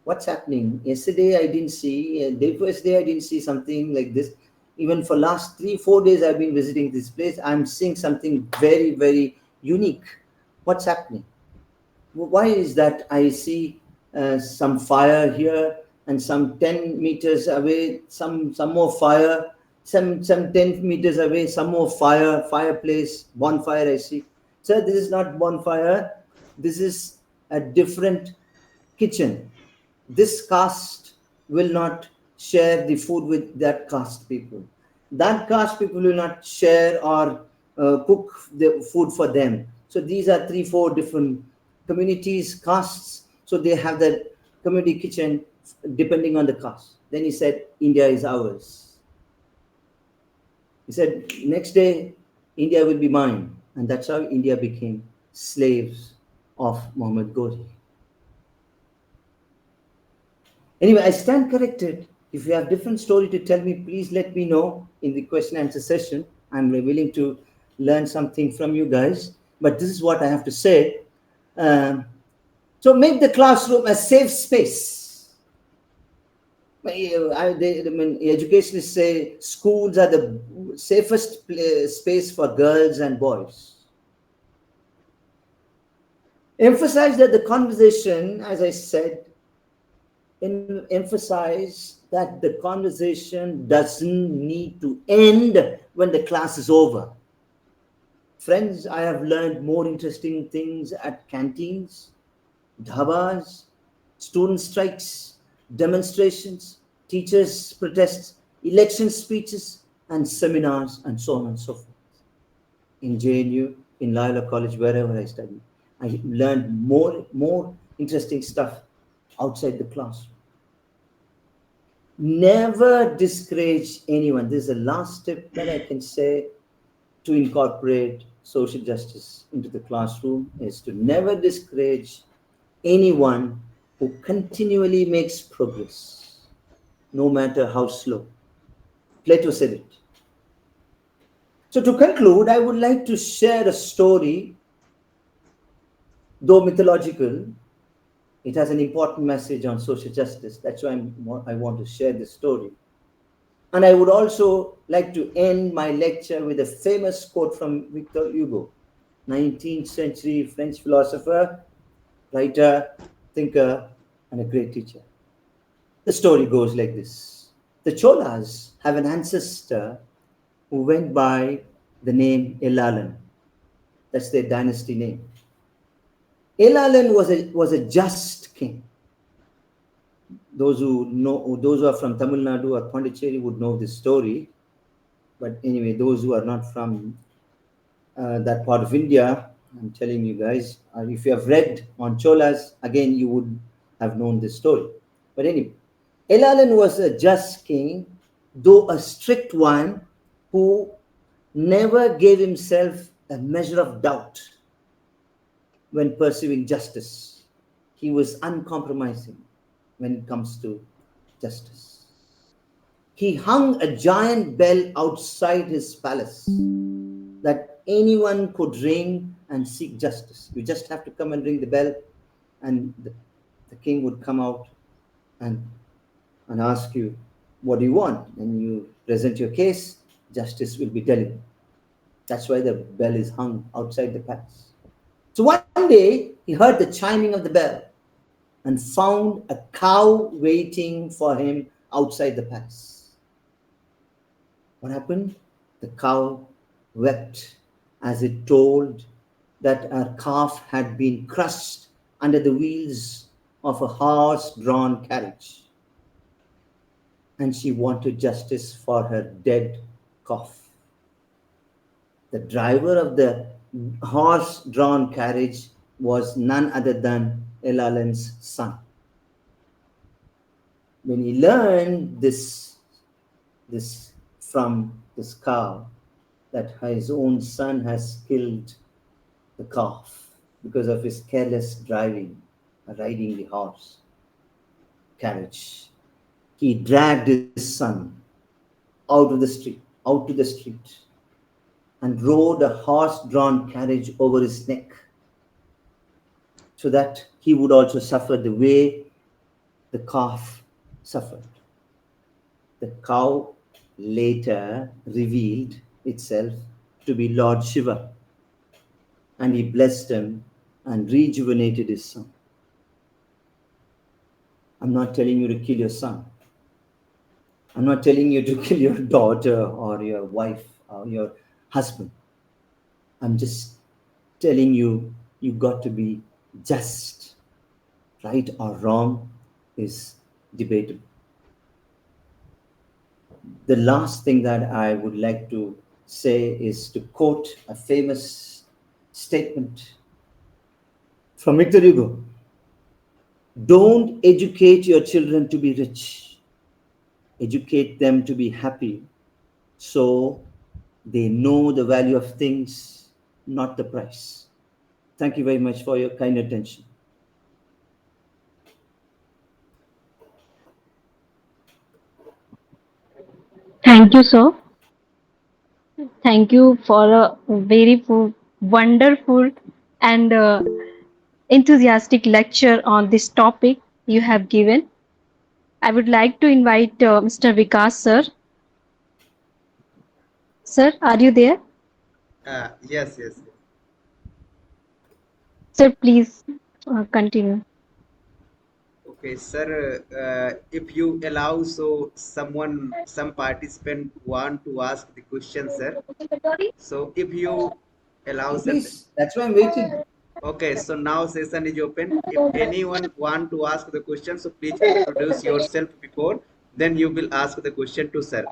what's happening? Yesterday I didn't see, the first day I didn't see something like this. Even for last 3-4 days I've been visiting this place. I'm seeing something very, very unique. What's happening? Why is that I see some fire here, and some 10 meters away, some more fire, some 10 meters away, some more fireplace, bonfire I see. Sir, this is not bonfire. This is a different kitchen. This caste will not share the food with that caste people. That caste people will not share or cook the food for them. So these are 3-4 different communities, castes. So they have that community kitchen depending on the caste. Then he said, India is ours. He said, next day, India will be mine. And that's how India became slaves of Muhammad Ghori. Anyway, I stand corrected. If you have different story to tell me, please let me know in the question and answer session. I'm willing to learn something from you guys. But this is what I have to say. So make the classroom a safe space. Educationists say schools are the safest space for girls and boys. Emphasize that the conversation, as I said, emphasize that the conversation doesn't need to end when the class is over. Friends, I have learned more interesting things at canteens, dhabas, student strikes, demonstrations, teachers' protests, election speeches, and seminars, and so on and so forth. In JNU, in Loyola College, wherever I studied, I learned more interesting stuff outside the classroom. Never discourage anyone. This is the last tip that I can say to incorporate social justice into the classroom, is to never discourage anyone who continually makes progress, no matter how slow. Plato said it. So, to conclude, I would like to share a story, though mythological. It has an important message on social justice. That's why I want to share this story. And I would also like to end my lecture with a famous quote from Victor Hugo, 19th century French philosopher, writer, thinker, and a great teacher. The story goes like this. The Cholas have an ancestor who went by the name Elalan. That's their dynasty name. Elalan was a just king. Those who are from Tamil Nadu or Pondicherry would know this story. But anyway, those who are not from that part of India, I'm telling you guys, if you have read on Cholas, again, you would have known this story. But anyway, Elalan was a just king, though a strict one, who never gave himself a measure of doubt when pursuing justice. He was uncompromising when it comes to justice. He hung a giant bell outside his palace that anyone could ring and seek justice. You just have to come and ring the bell, and the king would come out and ask you, what do you want? And you present your case, justice will be delivered. That's why the bell is hung outside the palace. So one day, he heard the chiming of the bell and found a cow waiting for him outside the palace. What happened? The cow wept as it told that her calf had been crushed under the wheels of a horse-drawn carriage, and she wanted justice for her dead calf. The driver of the horse-drawn carriage was none other than Elalan's son. When he learned this from this cow, that his own son has killed the calf because of his careless riding the horse carriage, he dragged his son out to the street, and rode a horse-drawn carriage over his neck, so that he would also suffer the way the calf suffered. The cow later revealed itself to be Lord Shiva, and he blessed him and rejuvenated his son. I'm not telling you to kill your son. I'm not telling you to kill your daughter or your wife or your husband. I'm just telling you, you got to be just. Right or wrong is debatable. The last thing that I would like to say is to quote a famous statement from Victor Hugo. Don't educate your children to be rich. Educate them to be happy, so they know the value of things, not the price. Thank you very much for your kind attention. Thank you, sir. Thank you for a very wonderful and enthusiastic lecture on this topic you have given. I would like to invite Mr. Vikas, sir. Sir, are you there? Yes, yes. Sir, please continue. Okay, sir. If you allow, so some participant want to ask the question, sir. So if you allow, sir. Please, that's why I'm waiting. Okay, so now session is open. If anyone want to ask the question, so please introduce yourself before, then you will ask the question to sir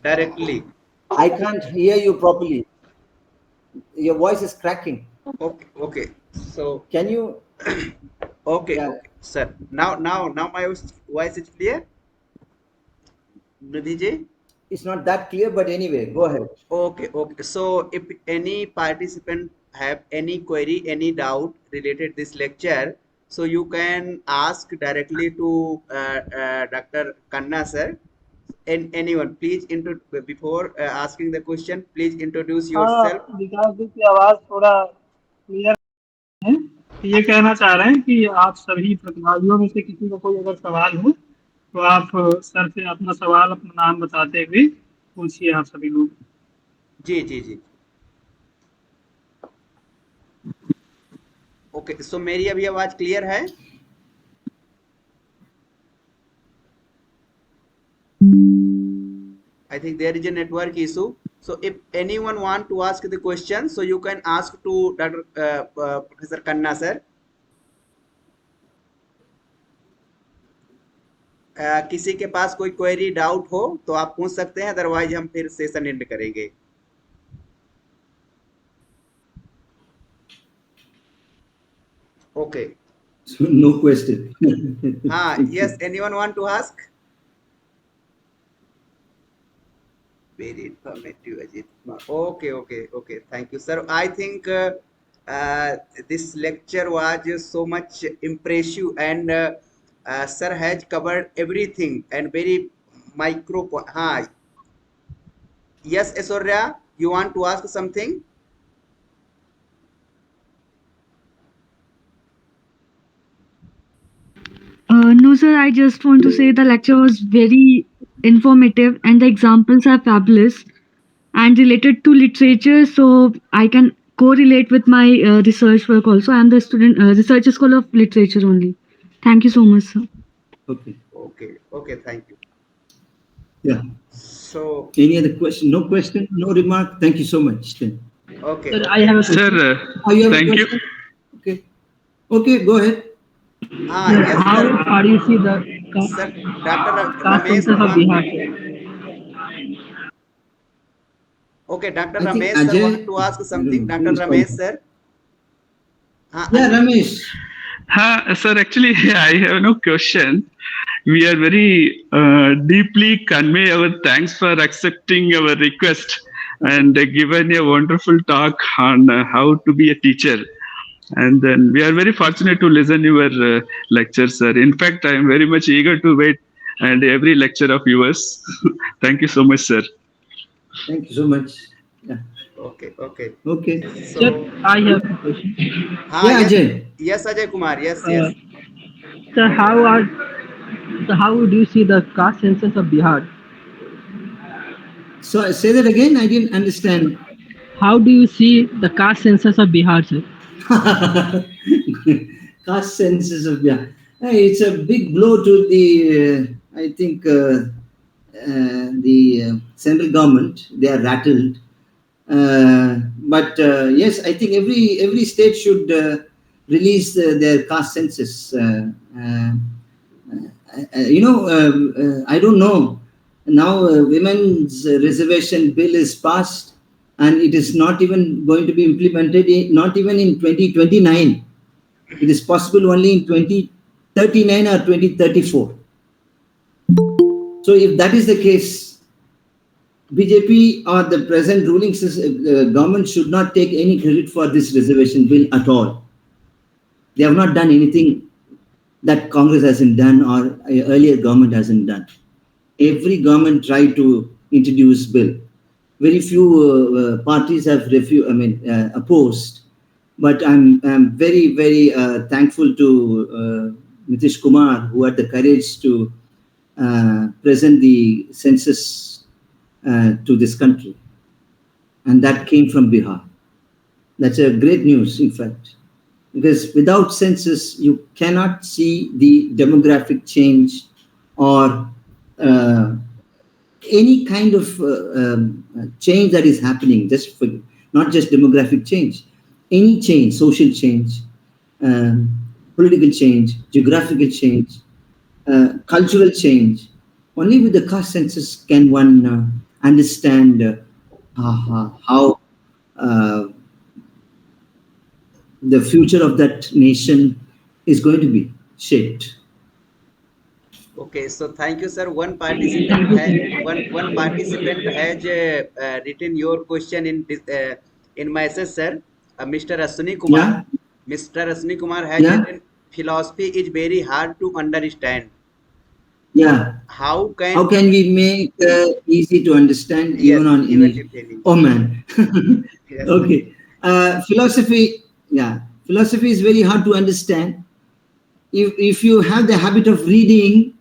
directly. I can't hear you properly. Your voice is cracking. Okay, okay. So Can you? okay, Yeah, okay, sir. Now my voice is clear, Nidhi ji? it's not that clear, but anyway, go ahead. Okay, okay. So if any participant have any query, any doubt related this lecture, so you can ask directly to Dr. Kanna sir. And anyone, please before asking the question, please introduce हाँ yourself. विकास जी की आवाज़ थोड़ा clear है। ये कहना चाह रहे हैं कि आप सभी प्रतिभागियों में से किसी को कोई अगर सवाल हो तो आप सर से अपना सवाल अपना नाम बताते हुए पूछिए आप सभी लोग। जी जी जी। ओके, सो मेरी अभी आवाज क्लियर है? I think there is a network issue. So if anyone want to ask the question, so you can ask to Dr. Professor Kanna sir. किसी के पास कोई क्वेरी डाउट हो तो आप पूछ सकते हैं, अदरवाइज हम फिर सेशन एंड करेंगे। ओके। So, no question. हाँ, Thank yes, you. Anyone want to ask? Very informative, Ajith. Okay, okay, okay. Thank you, sir. I think this lecture was so much impressive, and sir has covered everything and very micro. हाँ, yes, Asorya, you want to ask something? No, sir, I just want to say the lecture was very informative and the examples are fabulous and related to literature. So I can correlate with my research work also. I'm the student, research scholar of literature only. Thank you so much, sir. Okay. Okay, okay, thank you. Yeah. So, Any other question? No question, no remark. Thank you so much. Then. okay, sir I okay. Have a Sir, Oh, you have a thank you. question? Okay. Okay, go ahead. Yes, how sir. Are you see the Sir, Dr. Caste Ramesh, census of want, Bihar. okay, Dr. I think Ramesh, sir, want Ajay, to ask I don't something. know who Dr. is Ramesh, calling. sir. Yeah, Ajit. Ramesh. Sir, actually, I have no question. We are very deeply convey our thanks for accepting our request Okay. and given a wonderful talk on how to be a teacher. And then we are very fortunate to listen your lecture, sir. In fact, I am very much eager to wait and every lecture of yours. Thank you so much, sir. Thank you so much. Yeah. Okay, okay. Okay. Sir So, I have a question. Yeah, yes, Ajay. yes, Ajay Kumar, yes, yes. Sir how would you see the caste census of Bihar? So say that again. I didn't understand. How do you see the caste census of Bihar, sir? Caste census of, yeah. Hey, it's a big blow to the I think the central government. They are rattled. But yes, I think every state should release their caste census. I don't know. Now, women's reservation bill is passed, and it is not even going to be implemented. Not even in 2029. It is possible only in 2039 or 2034. So, if that is the case, BJP or the present ruling government should not take any credit for this reservation bill at all. They have not done anything that Congress hasn't done or earlier government hasn't done. Every government tried to introduce bill. Very few parties have opposed. But I'm very thankful to Nitish Kumar, who had the courage to present the census to this country. And that came from Bihar. That's a great news, in fact, because without census, you cannot see the demographic change or any kind of change that is happening. Just for not just demographic change, any change, social change, political change, geographical change, cultural change. Only with the caste census can one understand how uh, the future of that nation is going to be shaped. Okay, so thank you, sir. One participant has written your question in message, sir. Mr. Aswini Kumar. Yeah, Mr. Aswini Kumar has yeah, written, philosophy is very hard to understand. yeah. How How can, can we make easy to understand yes, even on even any? if any. Oh man. Yes, sir. Okay. Philosophy. Yeah, philosophy is very hard to understand. If you have the habit of reading,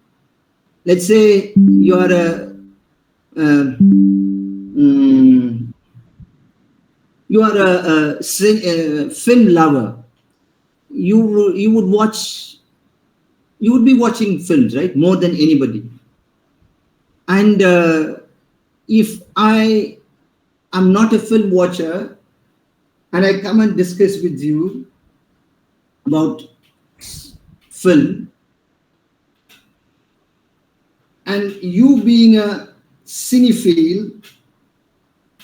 let's say you are mm, a film lover. You would watch. You would be watching films, right? More than anybody. And if I am not a film watcher, and I come and discuss with you about film, and you being a cinephile,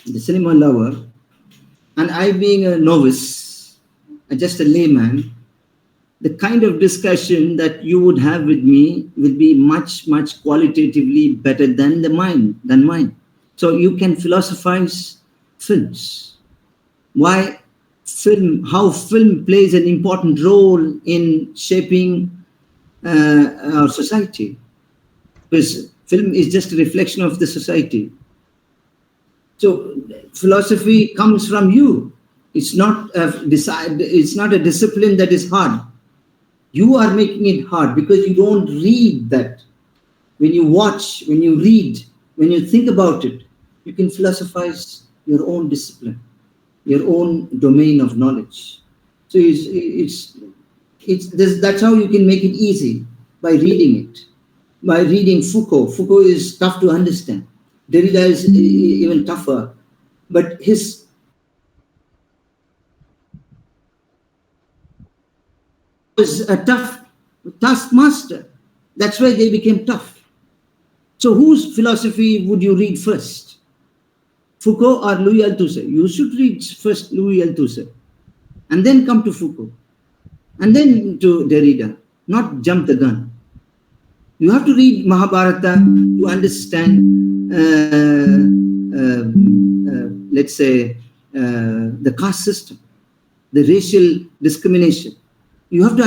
the cinema lover, and I being a novice, just a layman, the kind of discussion that you would have with me will be much, much qualitatively better than mine. So you can philosophize films. Why how film plays an important role in shaping our society. Because film is just a reflection of the society. So philosophy comes from you. It's not a discipline that is hard. You are making it hard because you don't read that. When you watch, when you read, when you think about it, you can philosophize your own discipline, your own domain of knowledge. So that's how you can make it easy, by reading it. By reading Foucault. Foucault is tough to understand. Derrida is even tougher. But his was a tough taskmaster. That's why they became tough. So whose philosophy would you read first? Foucault or Louis Althusser? You should read first Louis Althusser and then come to Foucault and then to Derrida, not jump the gun. You have to read Mahabharata to understand, let's say, the caste system, the racial discrimination. You have to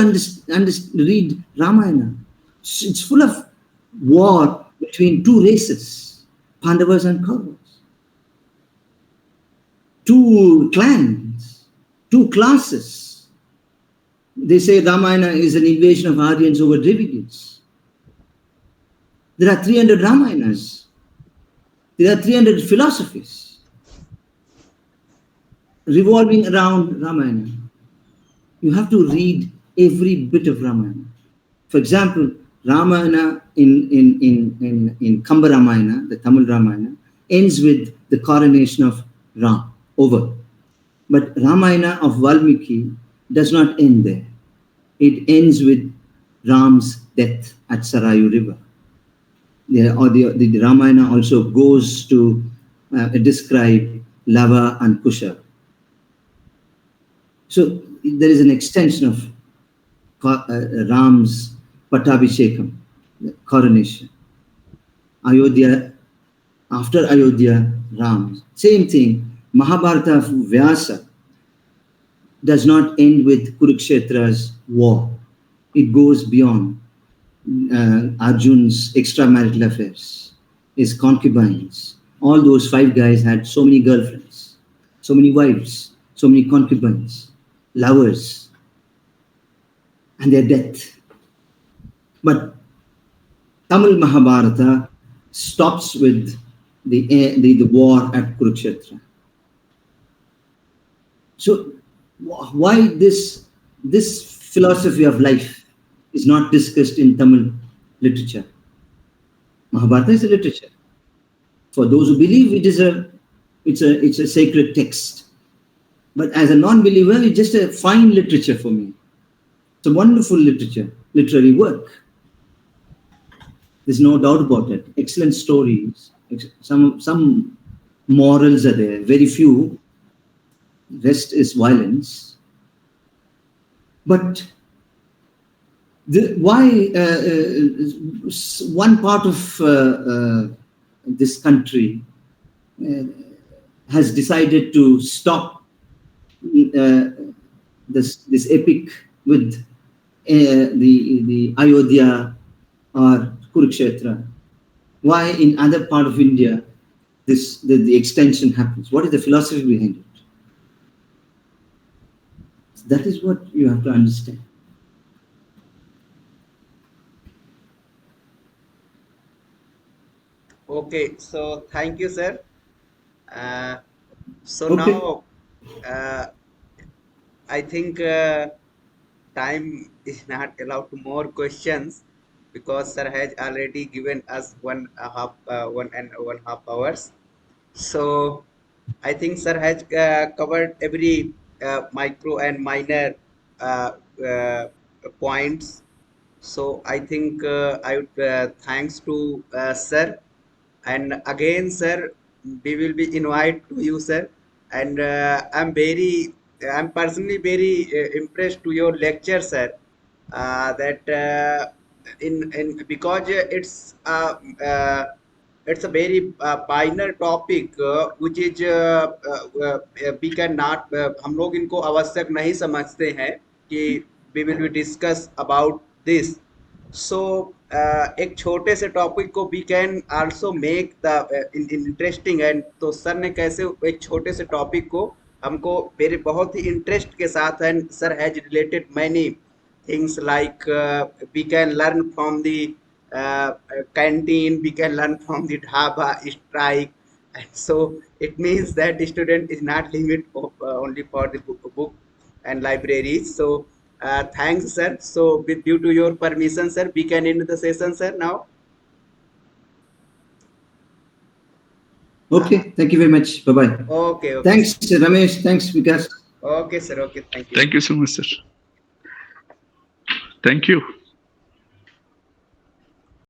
read Ramayana. It's full of war between two races, Pandavas and Kauravas, two clans, two classes. They say Ramayana is an invasion of Aryans over Dravidians. There are 300 Ramayanas. There are 300 philosophies revolving around Ramayana. You have to read every bit of Ramayana. For example, Ramayana in Kamba Ramayana, the Tamil Ramayana, ends with the coronation of Ram, over. But Ramayana of Valmiki does not end there. It ends with Ram's death at Sarayu River. The Ramayana also goes to describe Lava and Kusha. So there is an extension of Ram's Pattabhishekam, the coronation. Ayodhya, after Ayodhya, Ram. Same thing. Mahabharata of Vyasa does not end with Kurukshetra's war. It goes beyond Arjun's extramarital affairs, his concubines. All those 5 guys had so many girlfriends, so many wives, so many concubines, lovers, and their death. But Tamil Mahabharata stops with the war at Kurukshetra. So why this philosophy of life is not discussed in Tamil literature? Mahabharata is a literature. For those who believe, it's a sacred text. But as a non-believer, it's just a fine literature for me. It's a wonderful literature, literary work. There's no doubt about it. Excellent stories. Some morals are there. Very few. Rest is violence. But why one part of this country uh, has decided to stop this epic with the Ayodhya or Kurukshetra? Why in other part of India the extension happens? What is the philosophy behind it? That is what you have to understand. Okay, so thank you, sir. Uh, so Okay. now uh, I think time is not allowed to more questions because sir has already given us 1.5 hours. So I think sir has covered every micro and minor uh, uh, points. So I think I would thanks to sir, and again sir, we will be invite to you sir, and I'm personally very impressed to your lecture sir, that in because uh, it's a very minor topic which is we cannot हम लोग इनको आवश्यक नहीं समझते हैं कि we will be discuss about this. So एक छोटे से टॉपिक को we can also make the interesting, and तो सर ने कैसे एक छोटे से टॉपिक को हमको मेरे बहुत ही इंटरेस्ट के साथ, and sir has related many things like we can learn from the canteen, we can learn from the dhaba strike, and so it means that the student is not limit of, only for the book and libraries. So thanks sir. So with due to your permission sir, we can end the session sir now. Okay. Thank you very much. Bye bye. Okay Thanks, sir. Ramesh. Thanks, Vikas. Okay sir, okay, thank you. Thank you so much, sir. Thank you.